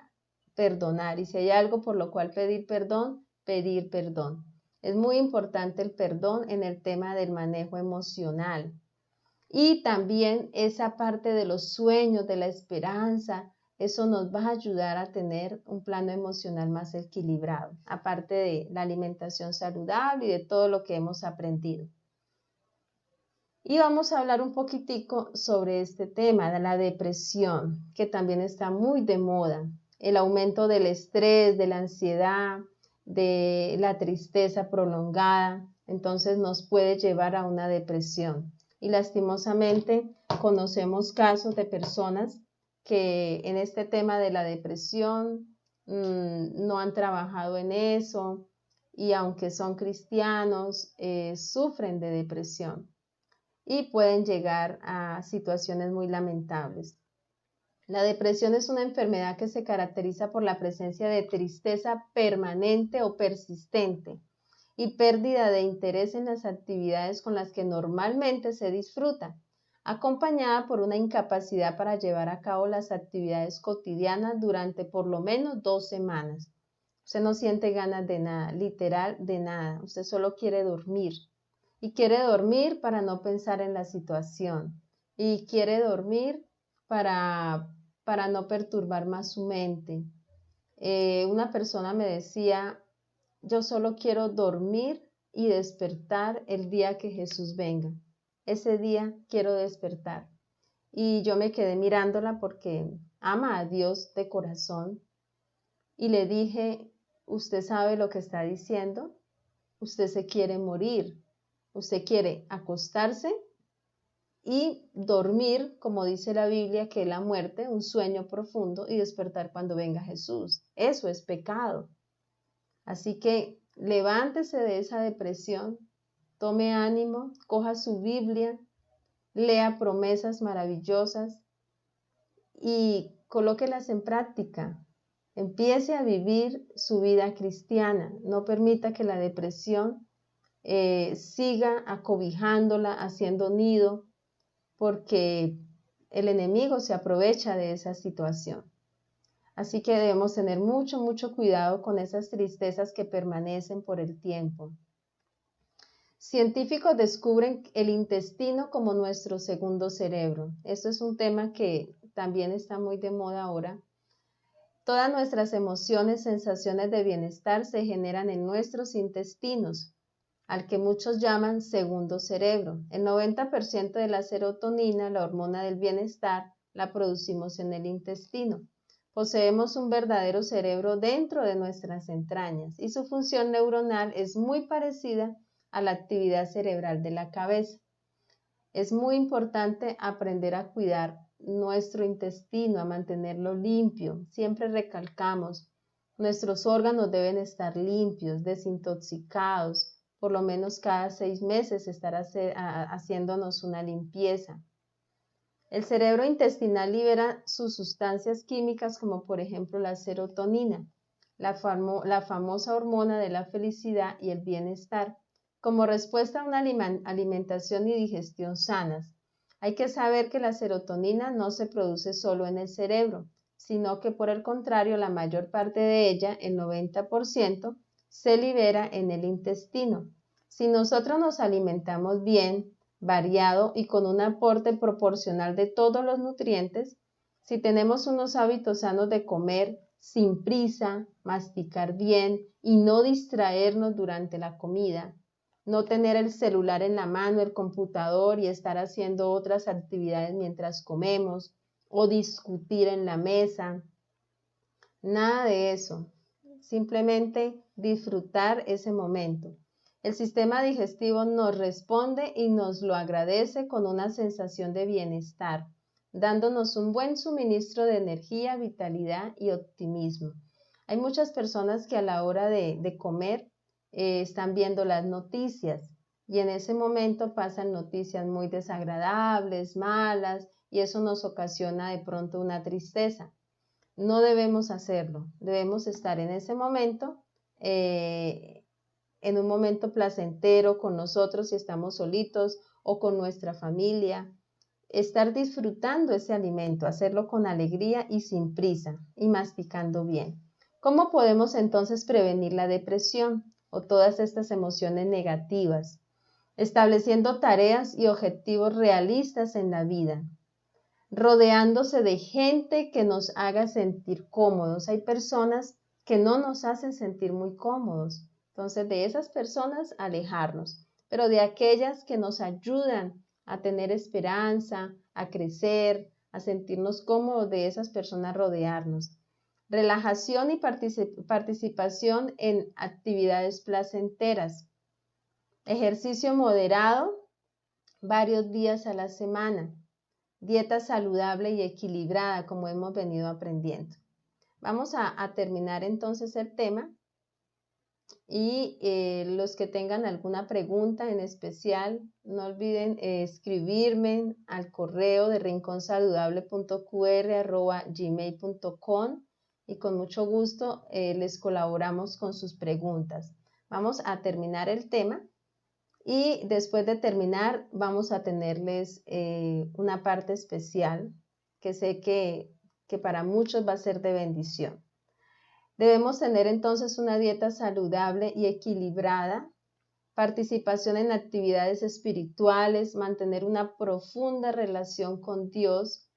perdonar. Y si hay algo por lo cual pedir perdón, pedir perdón. Es muy importante el perdón en el tema del manejo emocional. Y también esa parte de los sueños, de la esperanza, eso nos va a ayudar a tener un plano emocional más equilibrado, aparte de la alimentación saludable y de todo lo que hemos aprendido. Y vamos a hablar un poquitico sobre este tema de la depresión, que también está muy de moda. El aumento del estrés, de la ansiedad, de la tristeza prolongada, entonces nos puede llevar a una depresión. Y lastimosamente conocemos casos de personas que en este tema de la depresión no han trabajado en eso y aunque son cristianos, sufren de depresión y pueden llegar a situaciones muy lamentables. La depresión es una enfermedad que se caracteriza por la presencia de tristeza permanente o persistente y pérdida de interés en las actividades con las que normalmente se disfruta, acompañada por una incapacidad para llevar a cabo las actividades cotidianas durante por lo menos 2 semanas. Usted no siente ganas de nada, literal de nada, usted solo quiere dormir. Y quiere dormir para no pensar en la situación. Y quiere dormir para no perturbar más su mente. Una persona me decía, yo solo quiero dormir y despertar el día que Jesús venga. Ese día quiero despertar. Y yo me quedé mirándola porque ama a Dios de corazón. Y le dije, ¿usted sabe lo que está diciendo? Usted se quiere morir. Usted quiere acostarse y dormir, como dice la Biblia, que es la muerte, un sueño profundo, y despertar cuando venga Jesús. Eso es pecado. Así que levántese de esa depresión, tome ánimo, coja su Biblia, lea promesas maravillosas y colóquelas en práctica. Empiece a vivir su vida cristiana. No permita que la depresión siga acobijándola, haciendo nido, porque el enemigo se aprovecha de esa situación. Así que debemos tener mucho cuidado con esas tristezas que permanecen por el tiempo. Científicos descubren el intestino como nuestro segundo cerebro. Esto es un tema que también está muy de moda ahora. Todas nuestras emociones, sensaciones de bienestar se generan en nuestros intestinos, al que muchos llaman segundo cerebro. El 90% de la serotonina, la hormona del bienestar, la producimos en el intestino. Poseemos un verdadero cerebro dentro de nuestras entrañas y su función neuronal es muy parecida a la actividad cerebral de la cabeza. Es muy importante aprender a cuidar nuestro intestino, a mantenerlo limpio. Siempre recalcamos, nuestros órganos deben estar limpios, desintoxicados, por lo menos cada 6 meses estar haciéndonos una limpieza. El cerebro intestinal libera sus sustancias químicas como por ejemplo la serotonina, la famosa hormona de la felicidad y el bienestar, como respuesta a una alimentación y digestión sanas. Hay que saber que la serotonina no se produce solo en el cerebro, sino que por el contrario la mayor parte de ella, el 90%, se libera en el intestino. Si nosotros nos alimentamos bien, variado y con un aporte proporcional de todos los nutrientes, si tenemos unos hábitos sanos de comer sin prisa, masticar bien y no distraernos durante la comida, no tener el celular en la mano, el computador y estar haciendo otras actividades mientras comemos o discutir en la mesa, nada de eso. Simplemente disfrutar ese momento. El sistema digestivo nos responde y nos lo agradece con una sensación de bienestar, dándonos un buen suministro de energía, vitalidad y optimismo. Hay muchas personas que a la hora de comer están viendo las noticias y en ese momento pasan noticias muy desagradables, malas, y eso nos ocasiona de pronto una tristeza. No debemos hacerlo, debemos estar en ese momento en un momento placentero con nosotros si estamos solitos o con nuestra familia. Estar disfrutando ese alimento, hacerlo con alegría y sin prisa y masticando bien. ¿Cómo podemos entonces prevenir la depresión o todas estas emociones negativas? Estableciendo tareas y objetivos realistas en la vida, rodeándose de gente que nos haga sentir cómodos. Hay personas que no nos hacen sentir muy cómodos, entonces de esas personas alejarnos, pero de aquellas que nos ayudan a tener esperanza, a crecer, a sentirnos cómodos, de esas personas rodearnos. Relajación y participación en actividades placenteras. Ejercicio moderado varios días a la semana. Dieta saludable y equilibrada, como hemos venido aprendiendo. Vamos a terminar entonces el tema y los que tengan alguna pregunta en especial, no olviden escribirme al correo de rinconsaludable.qr@gmail.com y con mucho gusto les colaboramos con sus preguntas. Vamos a terminar el tema. Y después de terminar vamos a tenerles una parte especial que sé que para muchos va a ser de bendición. Debemos tener entonces una dieta saludable y equilibrada, participación en actividades espirituales, mantener una profunda relación con Dios,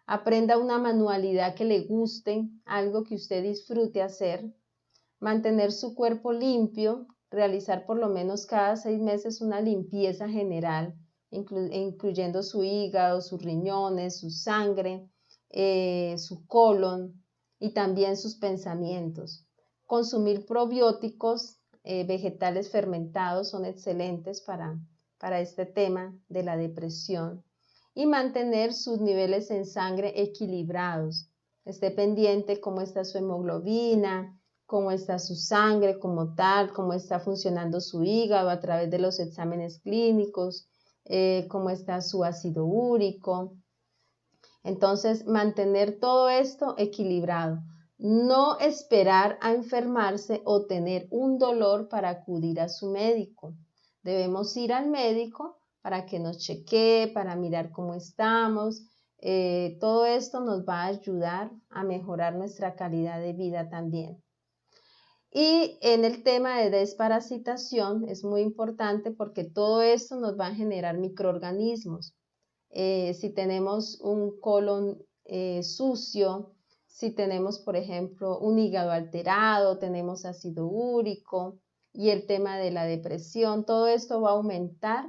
aprenda una manualidad que le guste, algo que usted disfrute hacer, mantener su cuerpo limpio, realizar por lo menos cada 6 meses una limpieza general, incluyendo su hígado, sus riñones, su sangre, su colon y también sus pensamientos. Consumir probióticos, vegetales fermentados son excelentes para este tema de la depresión. Y mantener sus niveles en sangre equilibrados. Esté pendiente cómo está su hemoglobina, cómo está su sangre como tal, cómo está funcionando su hígado a través de los exámenes clínicos, cómo está su ácido úrico. Entonces, mantener todo esto equilibrado. No esperar a enfermarse o tener un dolor para acudir a su médico. Debemos ir al médico para que nos chequee, para mirar cómo estamos. Todo esto nos va a ayudar a mejorar nuestra calidad de vida también. Y en el tema de desparasitación es muy importante porque todo esto nos va a generar microorganismos. Si tenemos un colon sucio, si tenemos, por ejemplo, un hígado alterado, tenemos ácido úrico y el tema de la depresión, todo esto va a aumentar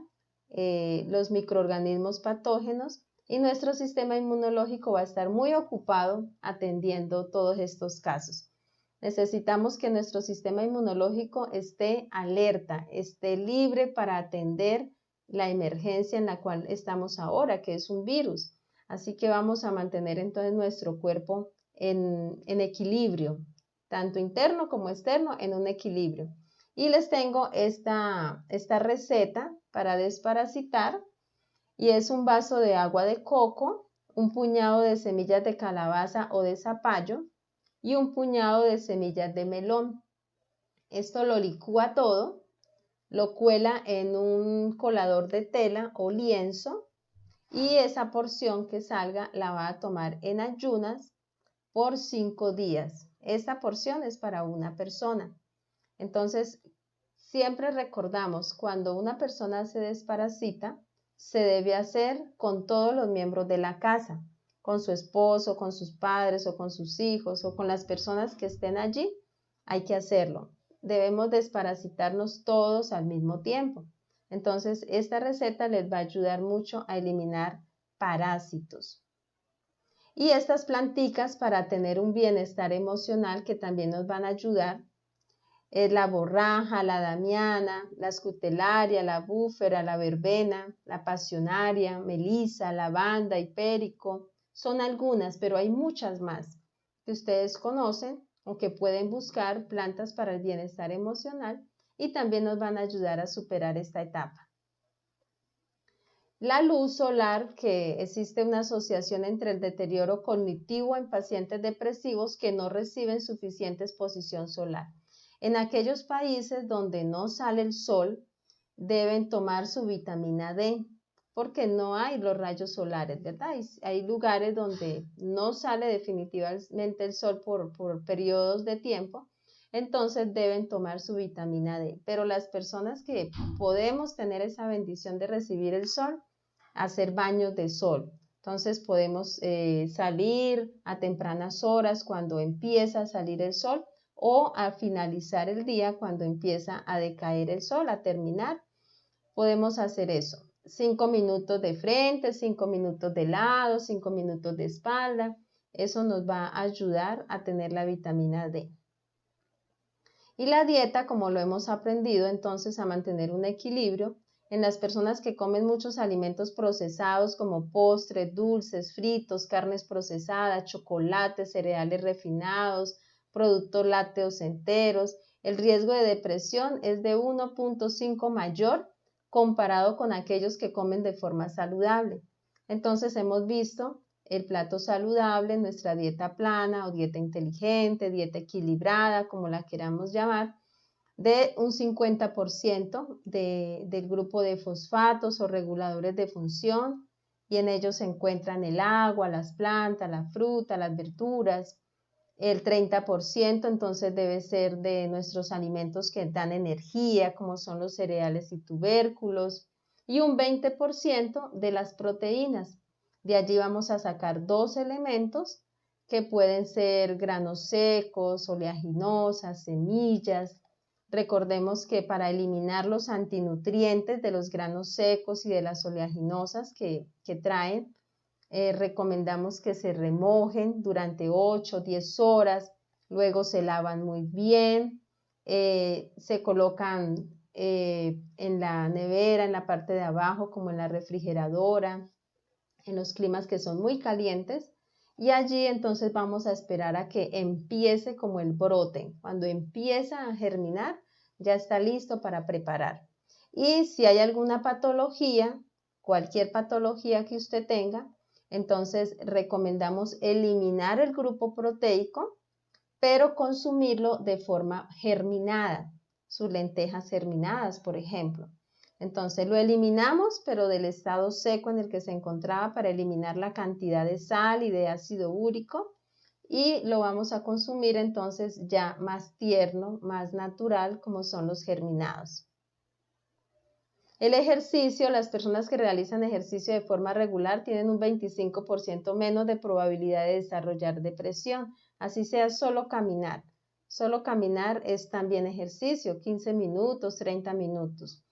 los microorganismos patógenos y nuestro sistema inmunológico va a estar muy ocupado atendiendo todos estos casos. Necesitamos que nuestro sistema inmunológico esté alerta, esté libre para atender la emergencia en la cual estamos ahora, que es un virus. Así que vamos a mantener entonces nuestro cuerpo en equilibrio, tanto interno como externo, en un equilibrio. Y les tengo esta receta para desparasitar y es un vaso de agua de coco, un puñado de semillas de calabaza o de zapallo, y un puñado de semillas de melón. Esto lo licúa todo, lo cuela en un colador de tela o lienzo y esa porción que salga la va a tomar en ayunas por 5 días. Esta porción es para una persona. Entonces, siempre recordamos, cuando una persona se desparasita, se debe hacer con todos los miembros de la casa, con su esposo, con sus padres o con sus hijos o con las personas que estén allí, hay que hacerlo. Debemos desparasitarnos todos al mismo tiempo. Entonces, esta receta les va a ayudar mucho a eliminar parásitos. Y estas planticas para tener un bienestar emocional que también nos van a ayudar es la borraja, la damiana, la escutelaria, la búfera, la verbena, la pasionaria, melisa, lavanda, hipérico. Son algunas, pero hay muchas más que ustedes conocen o que pueden buscar, plantas para el bienestar emocional, y también nos van a ayudar a superar esta etapa. La luz solar, que existe una asociación entre el deterioro cognitivo en pacientes depresivos que no reciben suficiente exposición solar. En aquellos países donde no sale el sol, deben tomar su vitamina D, porque no hay los rayos solares, ¿verdad? Hay lugares donde no sale definitivamente el sol por periodos de tiempo, entonces deben tomar su vitamina D. Pero las personas que podemos tener esa bendición de recibir el sol, hacer baños de sol. Entonces podemos salir a tempranas horas cuando empieza a salir el sol o a finalizar el día cuando empieza a decaer el sol, a terminar. Podemos hacer eso. 5 minutos de frente, 5 minutos de lado, 5 minutos de espalda. Eso nos va a ayudar a tener la vitamina D. Y la dieta, como lo hemos aprendido, entonces a mantener un equilibrio. En las personas que comen muchos alimentos procesados como postres, dulces, fritos, carnes procesadas, chocolates, cereales refinados, productos lácteos enteros, el riesgo de depresión es de 1.5 mayor comparado con aquellos que comen de forma saludable. Entonces hemos visto el plato saludable, nuestra dieta plana o dieta inteligente, dieta equilibrada, como la queramos llamar, de un 50% del grupo de fosfatos o reguladores de función, y en ellos se encuentran el agua, las plantas, la fruta, las verduras. El 30% entonces debe ser de nuestros alimentos que dan energía, como son los cereales y tubérculos, y un 20% de las proteínas. De allí vamos a sacar 2 elementos que pueden ser granos secos, oleaginosas, semillas. Recordemos que para eliminar los antinutrientes de los granos secos y de las oleaginosas que traen, recomendamos que se remojen durante 8 o 10 horas, luego se lavan muy bien, se colocan en la nevera, en la parte de abajo, como en la refrigeradora, en los climas que son muy calientes, y allí entonces vamos a esperar a que empiece como el brote. Cuando empieza a germinar, ya está listo para preparar. Y si hay alguna patología, cualquier patología que usted tenga, entonces recomendamos eliminar el grupo proteico, pero consumirlo de forma germinada, sus lentejas germinadas, por ejemplo. Entonces lo eliminamos, pero del estado seco en el que se encontraba, para eliminar la cantidad de sal y de ácido úrico, y lo vamos a consumir entonces ya más tierno, más natural, como son los germinados. El ejercicio, las personas que realizan ejercicio de forma regular tienen un 25% menos de probabilidad de desarrollar depresión, así sea solo caminar. Solo caminar es también ejercicio, 15 minutos, 30 minutos.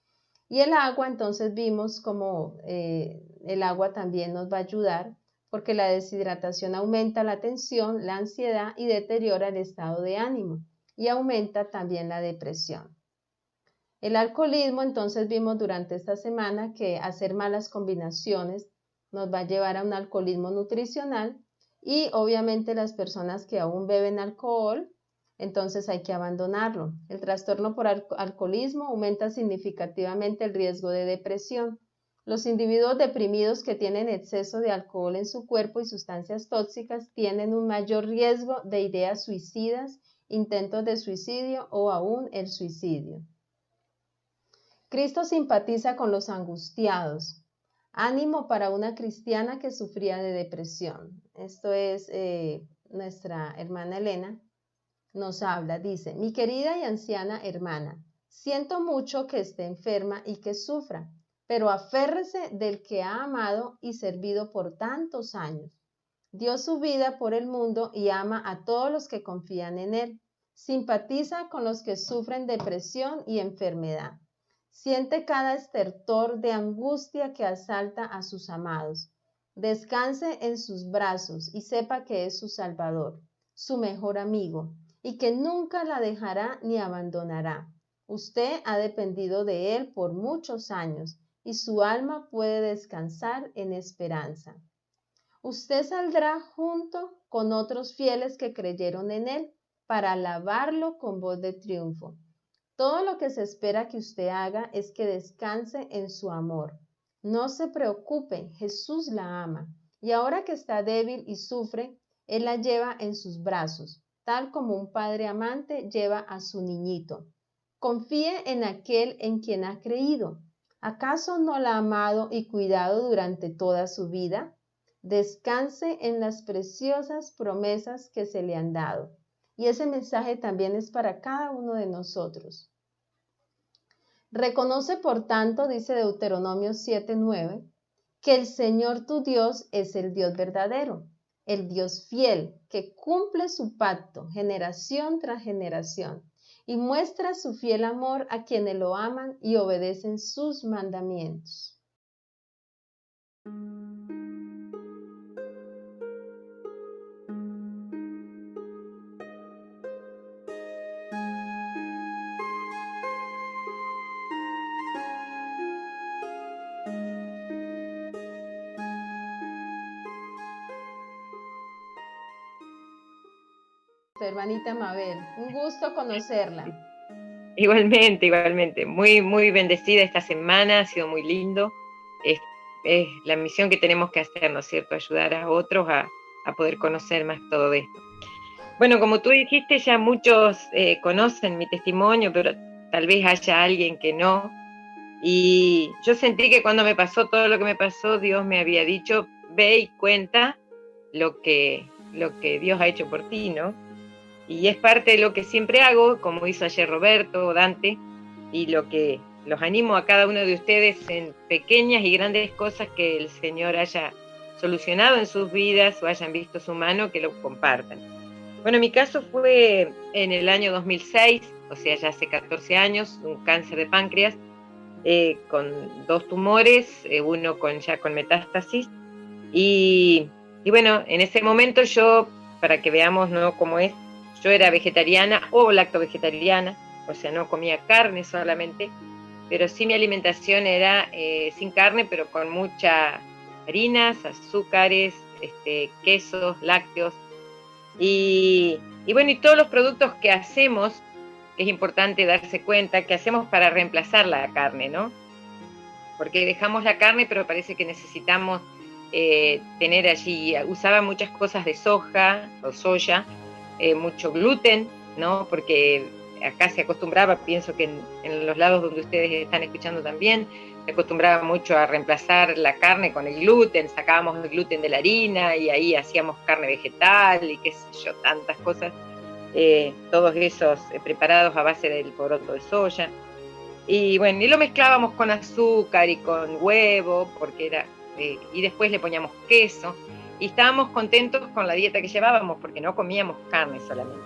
Y el agua, entonces vimos como el agua también nos va a ayudar, porque la deshidratación aumenta la tensión, la ansiedad y deteriora el estado de ánimo, y aumenta también la depresión. El alcoholismo, entonces vimos durante esta semana que hacer malas combinaciones nos va a llevar a un alcoholismo nutricional, y obviamente las personas que aún beben alcohol, entonces hay que abandonarlo. El trastorno por alcoholismo aumenta significativamente el riesgo de depresión. Los individuos deprimidos que tienen exceso de alcohol en su cuerpo y sustancias tóxicas tienen un mayor riesgo de ideas suicidas, intentos de suicidio o aún el suicidio. Cristo simpatiza con los angustiados. Ánimo para una cristiana que sufría de depresión. Esto es nuestra hermana Elena. Nos habla, dice: mi querida y anciana hermana, siento mucho que esté enferma y que sufra, pero aférrese del que ha amado y servido por tantos años. Dio su vida por el mundo y ama a todos los que confían en él. Simpatiza con los que sufren depresión y enfermedad. Siente cada estertor de angustia que asalta a sus amados. Descanse en sus brazos y sepa que es su Salvador, su mejor amigo, y que nunca la dejará ni abandonará. Usted ha dependido de él por muchos años y su alma puede descansar en esperanza. Usted saldrá junto con otros fieles que creyeron en él para alabarlo con voz de triunfo. Todo lo que se espera que usted haga es que descanse en su amor. No se preocupe, Jesús la ama, y ahora que está débil y sufre, Él la lleva en sus brazos. tal como un padre amante lleva a su niñito. Confíe en aquel en quien ha creído. ¿Acaso no la ha amado y cuidado durante toda su vida? Descanse en las preciosas promesas que se le han dado. Y ese mensaje también es para cada uno de nosotros. Reconoce, por tanto, dice Deuteronomio 7:9, que el Señor tu Dios es el Dios verdadero, el Dios fiel, que cumple su pacto generación tras generación y muestra su fiel amor a quienes lo aman y obedecen sus mandamientos. Hermanita Mabel, un gusto conocerla. Igualmente, igualmente. Muy, muy bendecida esta semana, ha sido muy lindo. Es la misión que tenemos que hacer, ¿no es cierto? Ayudar a otros a poder conocer más todo esto. Bueno, como tú dijiste, ya muchos conocen mi testimonio, pero tal vez haya alguien que no. Y yo sentí que cuando me pasó todo lo que me pasó, Dios me había dicho, ve y cuenta lo que Dios ha hecho por ti, ¿no? Y es parte de lo que siempre hago, como hizo ayer Roberto, Dante, y lo que los animo a cada uno de ustedes en pequeñas y grandes cosas que el Señor haya solucionado en sus vidas o hayan visto su mano, que lo compartan. Bueno, mi caso fue en el año 2006, o sea, ya hace 14 años, un cáncer de páncreas, con 2 tumores, uno ya con metástasis, y bueno, en ese momento yo, para que veamos, ¿no?, cómo es, yo era vegetariana o lacto-vegetariana, o sea, no comía carne solamente, pero sí mi alimentación era sin carne, pero con muchas harinas, azúcares, quesos, lácteos, y bueno, y todos los productos que hacemos, es importante darse cuenta que hacemos para reemplazar la carne, ¿no? Porque dejamos la carne, pero parece que necesitamos tener allí, usaba muchas cosas de soja o soya, mucho gluten, ¿no? Porque acá se acostumbraba, pienso que en los lados donde ustedes están escuchando también, se acostumbraba mucho a reemplazar la carne con el gluten, sacábamos el gluten de la harina y ahí hacíamos carne vegetal y qué sé yo, tantas cosas, todos esos preparados a base del poroto de soya. Y bueno, y lo mezclábamos con azúcar y con huevo, porque era, y después le poníamos queso, y estábamos contentos con la dieta que llevábamos, porque no comíamos carne solamente.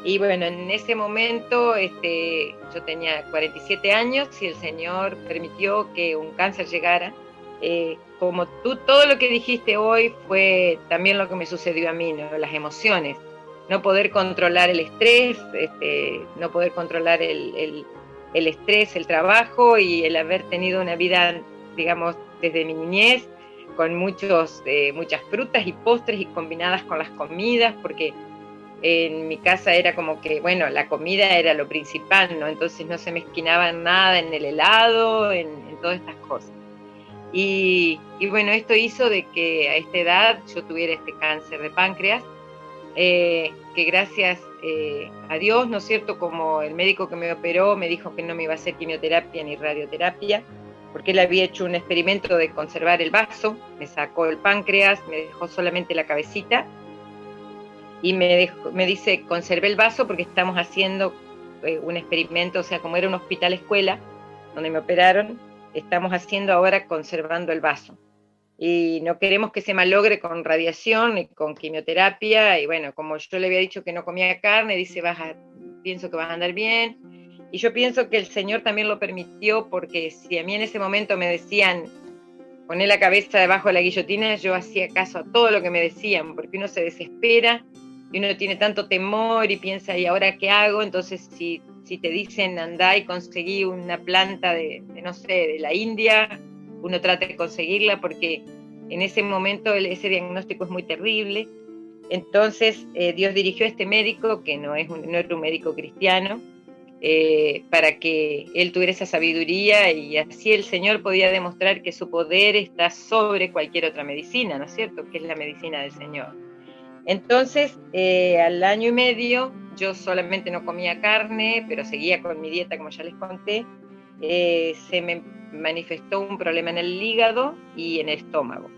Y bueno, en ese momento yo tenía 47 años y el Señor permitió que un cáncer llegara. Como tú, todo lo que dijiste hoy fue también lo que me sucedió a mí, ¿no? Las emociones, no poder controlar el estrés, no poder controlar el estrés, el trabajo y el haber tenido una vida, digamos, desde mi niñez, con muchas frutas y postres y combinadas con las comidas, porque en mi casa era como que, bueno, la comida era lo principal, ¿no? Entonces no se mezquinaba nada en el helado, en todas estas cosas. Y bueno, esto hizo de que a esta edad yo tuviera este cáncer de páncreas, que gracias a Dios, ¿no es cierto?, como el médico que me operó me dijo que no me iba a hacer quimioterapia ni radioterapia, porque él había hecho un experimento de conservar el vaso, me sacó el páncreas, me dejó solamente la cabecita, y me dice, conservé el vaso porque estamos haciendo un experimento, o sea, como era un hospital escuela, donde me operaron, estamos haciendo ahora conservando el vaso. Y no queremos que se malogre con radiación y con quimioterapia, y bueno, como yo le había dicho que no comía carne, dice, pienso que vas a andar bien, y yo pienso que el Señor también lo permitió, porque si a mí en ese momento me decían, poné la cabeza debajo de la guillotina, yo hacía caso a todo lo que me decían, porque uno se desespera, y uno tiene tanto temor, y piensa, ¿y ahora qué hago? Entonces, si te dicen, andá y conseguí una planta de no sé, de la India, uno trata de conseguirla porque en ese momento ese diagnóstico es muy terrible. Entonces Dios dirigió a este médico, que no era un médico cristiano, para que él tuviera esa sabiduría, y así el Señor podía demostrar que su poder está sobre cualquier otra medicina, ¿no es cierto?, que es la medicina del Señor. Entonces, al año y medio, yo solamente no comía carne, pero seguía con mi dieta, como ya les conté. Se me manifestó un problema en el hígado y en el estómago.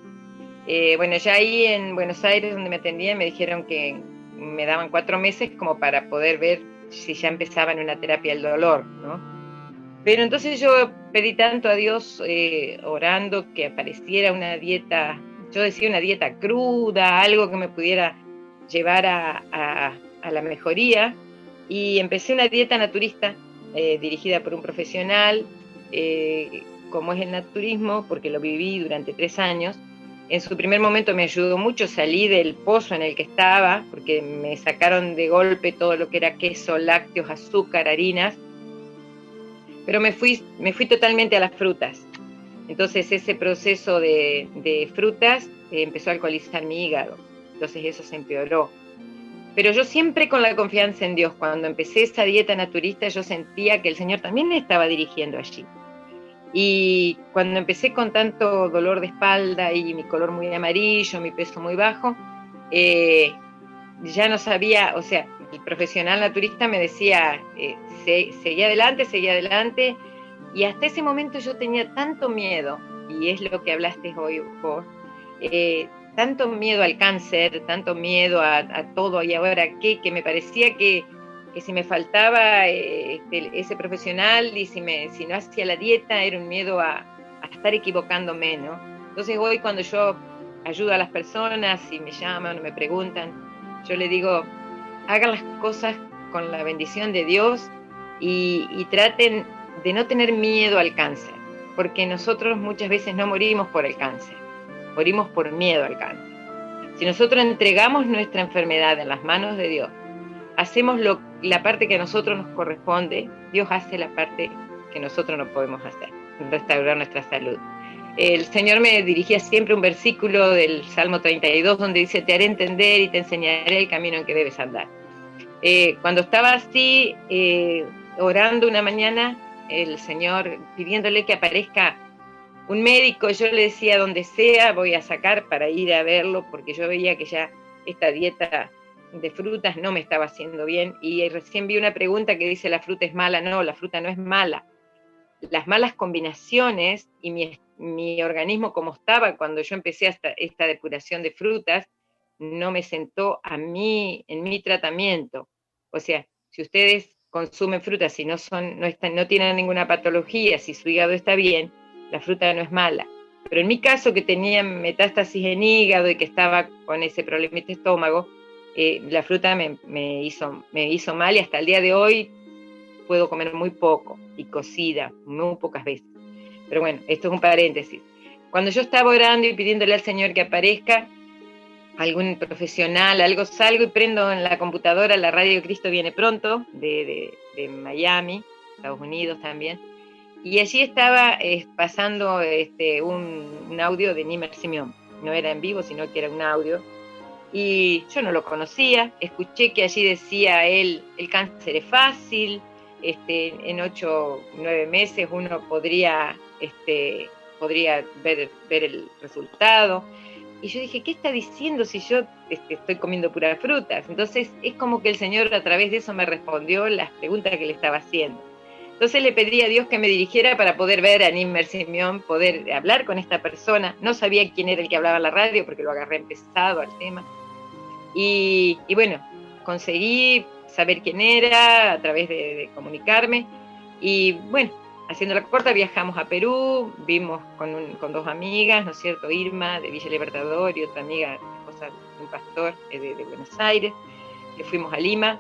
Bueno, ya ahí en Buenos Aires, donde me atendían, me dijeron que me daban 4 meses como para poder ver si ya empezaba en una terapia del dolor, ¿no? Pero entonces yo pedí tanto a Dios, orando, que apareciera una dieta, yo decía una dieta cruda, algo que me pudiera llevar a la mejoría, y empecé una dieta naturista dirigida por un profesional, como es el naturismo, porque lo viví durante 3 años. En su primer momento me ayudó mucho, salí del pozo en el que estaba, porque me sacaron de golpe todo lo que era queso, lácteos, azúcar, harinas, pero me fui totalmente a las frutas. Entonces ese proceso de frutas empezó a alcoholizar mi hígado, entonces eso se empeoró. Pero yo siempre con la confianza en Dios, cuando empecé esa dieta naturista, yo sentía que el Señor también me estaba dirigiendo allí. Y cuando empecé con tanto dolor de espalda y mi color muy amarillo, mi peso muy bajo, ya no sabía, o sea, el profesional naturista me decía, seguí adelante, y hasta ese momento yo tenía tanto miedo, y es lo que hablaste hoy vos, tanto miedo al cáncer, tanto miedo a todo, y ahora qué, que me parecía que si me faltaba ese profesional y si no hacía la dieta, era un miedo a estar equivocándome, ¿no? Entonces hoy cuando yo ayudo a las personas y me llaman o me preguntan, yo le digo, hagan las cosas con la bendición de Dios y traten de no tener miedo al cáncer, porque nosotros muchas veces no morimos por el cáncer, morimos por miedo al cáncer. Si nosotros entregamos nuestra enfermedad en las manos de Dios, hacemos la parte que a nosotros nos corresponde, Dios hace la parte que nosotros no podemos hacer, restaurar nuestra salud. El Señor me dirigía siempre un versículo del Salmo 32 donde dice, te haré entender y te enseñaré el camino en que debes andar. Cuando estaba así, orando una mañana, el Señor pidiéndole que aparezca un médico, yo le decía, donde sea, voy a sacar para ir a verlo, porque yo veía que ya esta dieta de frutas no me estaba haciendo bien, y recién vi una pregunta que dice, ¿la fruta es mala? No, la fruta no es mala. Las malas combinaciones y mi organismo como estaba cuando yo empecé esta depuración de frutas, no me sentó a mí en mi tratamiento. O sea, si ustedes consumen frutas y no tienen ninguna patología, si su hígado está bien, la fruta no es mala. Pero en mi caso, que tenía metástasis en hígado y que estaba con ese problemita de estómago, la fruta me hizo mal, y hasta el día de hoy puedo comer muy poco y cocida, muy pocas veces. Pero bueno, esto es un paréntesis. Cuando yo estaba orando y pidiéndole al Señor que aparezca algún profesional, salgo y prendo en la computadora la radio Cristo Viene Pronto, de Miami, Estados Unidos también, y allí estaba pasando un audio de Nimer Simeón. No era en vivo, sino que era un audio, y yo no lo conocía. Escuché que allí decía él, el cáncer es fácil, en 8 o 9 meses uno podría ver el resultado. Y yo dije, ¿qué está diciendo si yo estoy comiendo puras frutas? Entonces es como que el Señor a través de eso me respondió las preguntas que le estaba haciendo. Entonces le pedí a Dios que me dirigiera para poder ver a Nimer Simeón, poder hablar con esta persona. No sabía quién era el que hablaba en la radio porque lo agarré empezado al tema. Y bueno, conseguí saber quién era a través de comunicarme. Y bueno, haciendo la corta, viajamos a Perú, vimos con 2 amigas, ¿no es cierto? Irma de Villa Libertador y otra amiga, esposa de un pastor de Buenos Aires. Fuimos a Lima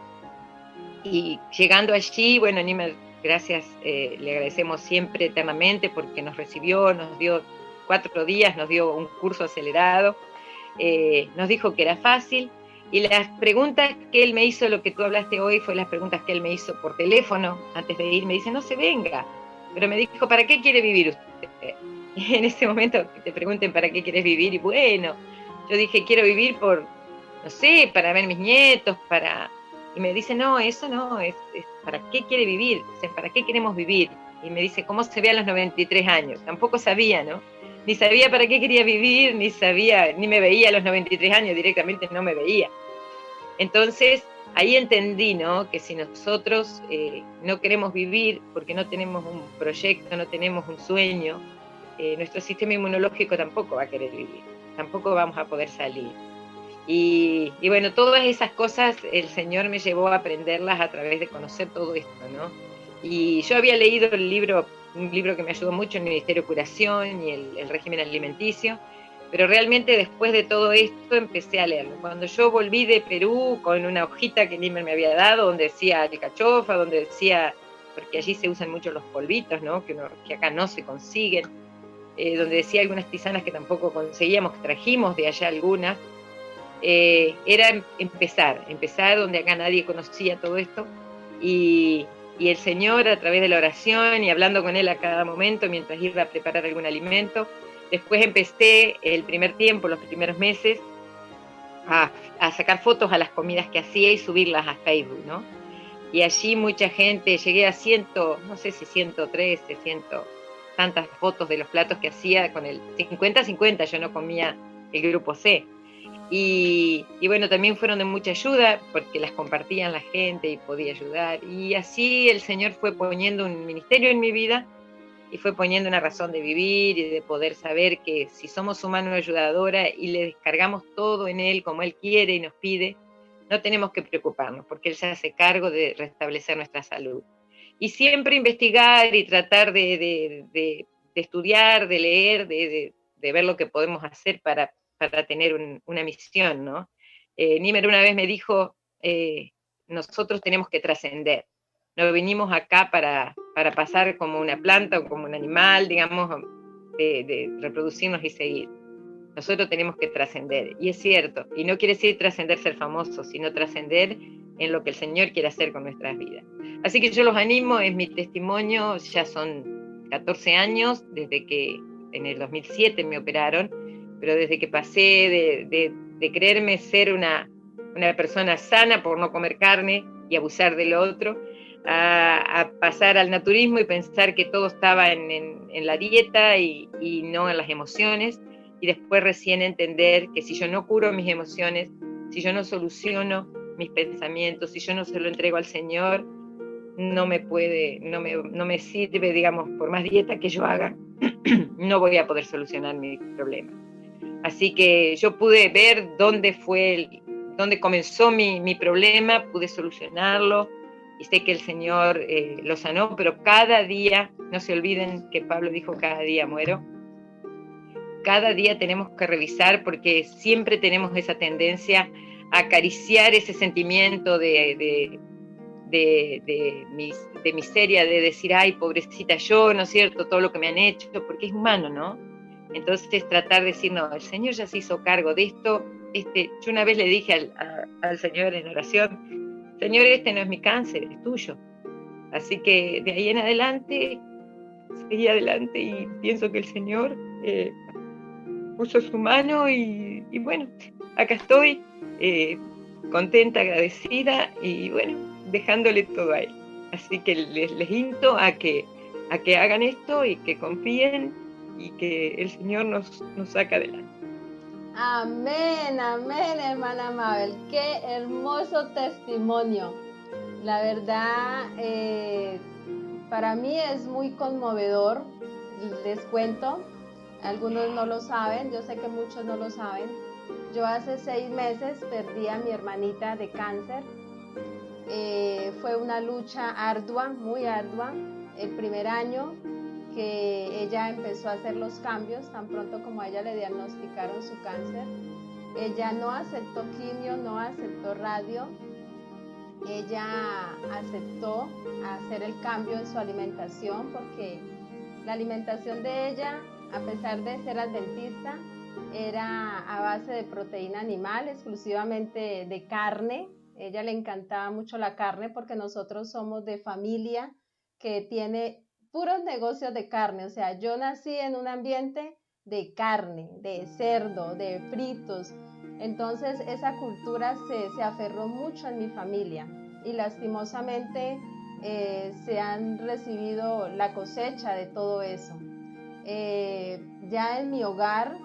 y llegando allí, bueno, Nimer, gracias, le agradecemos siempre eternamente porque nos recibió, nos dio 4 días, nos dio un curso acelerado, nos dijo que era fácil. Y las preguntas que él me hizo, lo que tú hablaste hoy, fue las preguntas que él me hizo por teléfono antes de ir. Me dice, no se venga. Pero me dijo, ¿para qué quiere vivir usted? Y en ese momento que te pregunten, ¿para qué quieres vivir? Y bueno, yo dije, quiero vivir no sé, para ver mis nietos, Y me dice, no, eso no, es ¿para qué quiere vivir? O sea, ¿para qué queremos vivir? Y me dice, ¿cómo se ve a los 93 años? Tampoco sabía, ¿no? ni sabía para qué quería vivir, ni me veía a los 93 años, directamente no me veía. Entonces, ahí entendí, ¿no? Que si nosotros no queremos vivir porque no tenemos un proyecto, no tenemos un sueño, nuestro sistema inmunológico tampoco va a querer vivir, tampoco vamos a poder salir. Y bueno, todas esas cosas el Señor me llevó a aprenderlas a través de conocer todo esto, ¿no? Y yo había leído un libro que me ayudó mucho, el Ministerio de Curación y el régimen alimenticio, pero realmente después de todo esto empecé a leerlo. Cuando yo volví de Perú con una hojita que Niemer me había dado, donde decía alcachofa, donde decía, porque allí se usan mucho los polvitos, ¿no? Que acá no se consiguen, donde decía algunas tisanas que tampoco conseguíamos, que trajimos de allá algunas, era empezar donde acá nadie conocía todo esto, y el Señor, a través de la oración y hablando con Él a cada momento mientras iba a preparar algún alimento. Después empecé el primer tiempo, los primeros meses, a sacar fotos a las comidas que hacía y subirlas a Facebook, ¿no? Y allí mucha gente, llegué a no sé si 113, tantas fotos de los platos que hacía con el 50-50, yo no comía el grupo C. Y bueno, también fueron de mucha ayuda porque las compartían la gente y podía ayudar. Y así el Señor fue poniendo un ministerio en mi vida y fue poniendo una razón de vivir y de poder saber que si somos su mano ayudadora y le descargamos todo en Él como Él quiere y nos pide, no tenemos que preocuparnos porque Él se hace cargo de restablecer nuestra salud. Y siempre investigar y tratar de estudiar, de leer, de ver lo que podemos hacer para tener una misión, ¿no? Niemer una vez me dijo, nosotros tenemos que trascender. No vinimos acá para pasar como una planta o como un animal, digamos, de reproducirnos y seguir. Nosotros tenemos que trascender, y es cierto, y no quiere decir trascender ser famoso, sino trascender en lo que el Señor quiere hacer con nuestras vidas. Así que yo los animo, es mi testimonio, ya son 14 años, desde que en el 2007 me operaron, pero desde que pasé de creerme ser una persona sana por no comer carne y abusar del otro, a pasar al naturismo y pensar que todo estaba en la dieta y no en las emociones, y después recién entender que si yo no curo mis emociones, si yo no soluciono mis pensamientos, si yo no se lo entrego al Señor, no me sirve, digamos, por más dieta que yo haga, no voy a poder solucionar mi problema. Así que yo pude ver dónde comenzó mi problema, pude solucionarlo, y sé que el Señor lo sanó, pero cada día, no se olviden que Pablo dijo, cada día muero. Cada día tenemos que revisar porque siempre tenemos esa tendencia a acariciar ese sentimiento de miseria, de decir, ay, pobrecita yo, ¿no es cierto? Todo lo que me han hecho, porque es humano, ¿no? Entonces tratar de decir, no, el Señor ya se hizo cargo de esto. Yo una vez le dije al Señor en oración, Señor, este no es mi cáncer, es tuyo. Así que de ahí en adelante, seguí adelante y pienso que el Señor puso su mano y bueno, acá estoy, contenta, agradecida y bueno, dejándole todo a Él. Así que les insto a que hagan esto y que confíen y que el Señor nos saca adelante. Amén, amén, hermana Mabel. Qué hermoso testimonio. La verdad, para mí es muy conmovedor. Les cuento, algunos no lo saben, yo sé que muchos no lo saben. Yo hace 6 meses perdí a mi hermanita de cáncer. Fue una lucha ardua, muy ardua. El primer año que ella empezó a hacer los cambios, tan pronto como a ella le diagnosticaron su cáncer, ella no aceptó quimio, no aceptó radio, ella aceptó hacer el cambio en su alimentación porque la alimentación de ella, a pesar de ser adventista, era a base de proteína animal, exclusivamente de carne. Ella le encantaba mucho la carne porque nosotros somos de familia que tiene puros negocios de carne. O sea, yo nací en un ambiente de carne, de cerdo, de fritos. Entonces esa cultura se aferró mucho en mi familia y lastimosamente se han recibido la cosecha de todo eso. ya en mi hogar,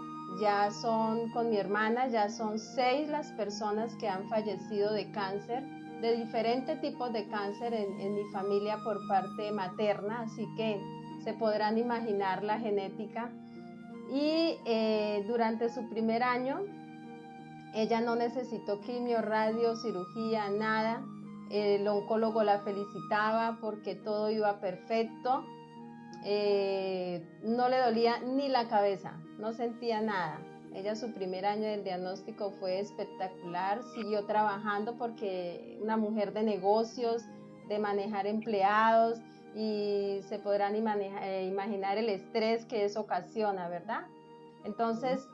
ya son con mi hermana, ya son 6 las personas que han fallecido de cáncer, de diferentes tipos de cáncer en mi familia por parte materna, así que se podrán imaginar la genética. Y durante su primer año, ella no necesitó quimio, radio, cirugía, nada. El oncólogo la felicitaba porque todo iba perfecto. No le dolía ni la cabeza, no sentía nada. Ella, su primer año del diagnóstico fue espectacular, siguió trabajando porque una mujer de negocios, de manejar empleados, y se podrán imaginar el estrés que eso ocasiona, ¿verdad? Entonces,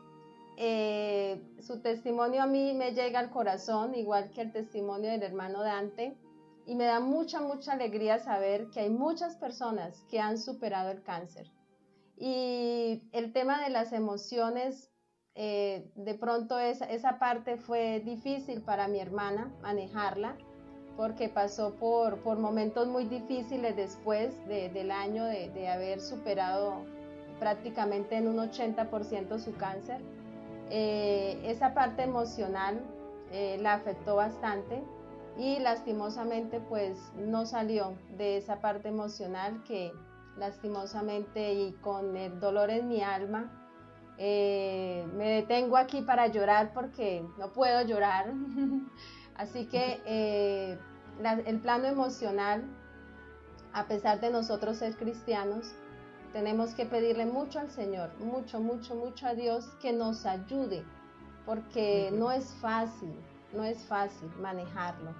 su testimonio a mí me llega al corazón, igual que el testimonio del hermano Dante, y me da mucha alegría saber que hay muchas personas que han superado el cáncer. Y el tema de las emociones, de pronto esa parte fue difícil para mi hermana manejarla, porque pasó por momentos muy difíciles después del año de haber superado prácticamente en un 80% su cáncer. Esa parte emocional la afectó bastante y lastimosamente pues no salió de esa parte emocional, que lastimosamente, y con el dolor en mi alma, me detengo aquí para llorar porque no puedo llorar. Así que el plano emocional, a pesar de nosotros ser cristianos, tenemos que pedirle mucho al Señor, mucho a Dios, que nos ayude, porque no es fácil manejarlo.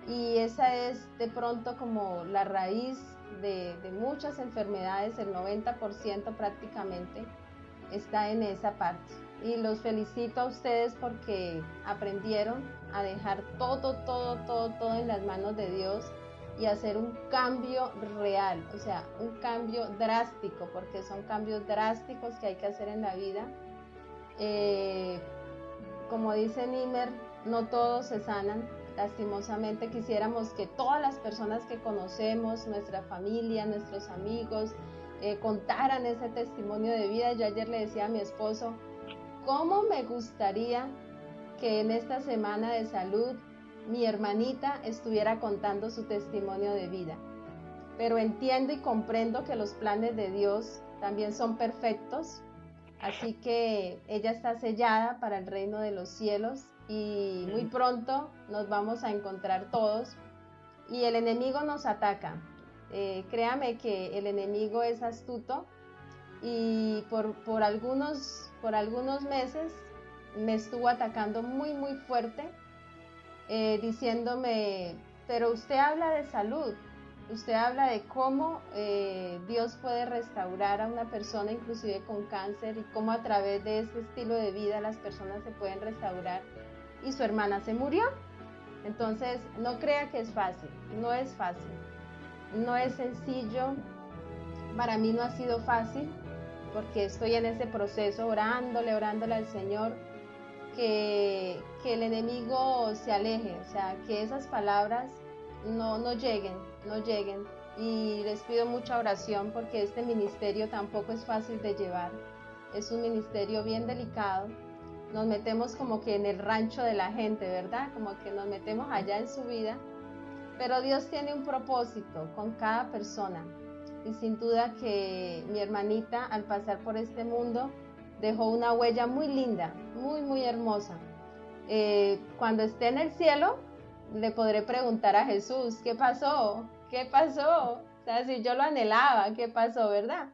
Y esa es de pronto como la raíz de muchas enfermedades, el 90% prácticamente está en esa parte. Y los felicito a ustedes porque aprendieron a dejar todo en las manos de Dios y hacer un cambio real, o sea, un cambio drástico, porque son cambios drásticos que hay que hacer en la vida. Como dice Nimer, no todos se sanan. Lastimosamente quisiéramos que todas las personas que conocemos, nuestra familia, nuestros amigos, contaran ese testimonio de vida. Yo ayer le decía a mi esposo, ¿cómo me gustaría que en esta semana de salud mi hermanita estuviera contando su testimonio de vida? Pero entiendo y comprendo que los planes de Dios también son perfectos, así que ella está sellada para el reino de los cielos y muy pronto nos vamos a encontrar todos. Y el enemigo nos ataca, créame que el enemigo es astuto, y por algunos meses me estuvo atacando muy fuerte, diciéndome, pero usted habla de salud, usted habla de cómo Dios puede restaurar a una persona inclusive con cáncer, y cómo a través de este estilo de vida las personas se pueden restaurar, y su hermana se murió. Entonces no crea que es fácil, no es fácil, no es sencillo. Para mí no ha sido fácil, porque estoy en ese proceso orándole al Señor, que el enemigo se aleje, o sea, que esas palabras no lleguen. Y les pido mucha oración, porque este ministerio tampoco es fácil de llevar, es un ministerio bien delicado. Nos metemos como que en el rancho de la gente, ¿verdad? Como que nos metemos allá en su vida, pero Dios tiene un propósito con cada persona. Y sin duda que mi hermanita, al pasar por este mundo, dejó una huella muy linda, muy hermosa. Cuando esté en el cielo, le podré preguntar a Jesús, ¿qué pasó? O sea, si yo lo anhelaba, ¿qué pasó, verdad?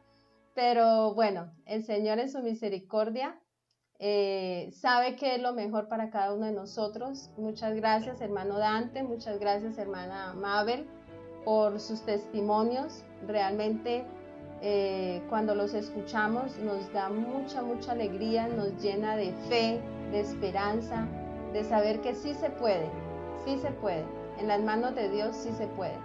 Pero bueno, el Señor en su misericordia sabe qué es lo mejor para cada uno de nosotros. Muchas gracias, hermano Dante, muchas gracias, hermana Mabel, por sus testimonios. Realmente cuando los escuchamos nos da mucha alegría, nos llena de fe, de esperanza, de saber que sí se puede, en las manos de Dios sí se puede.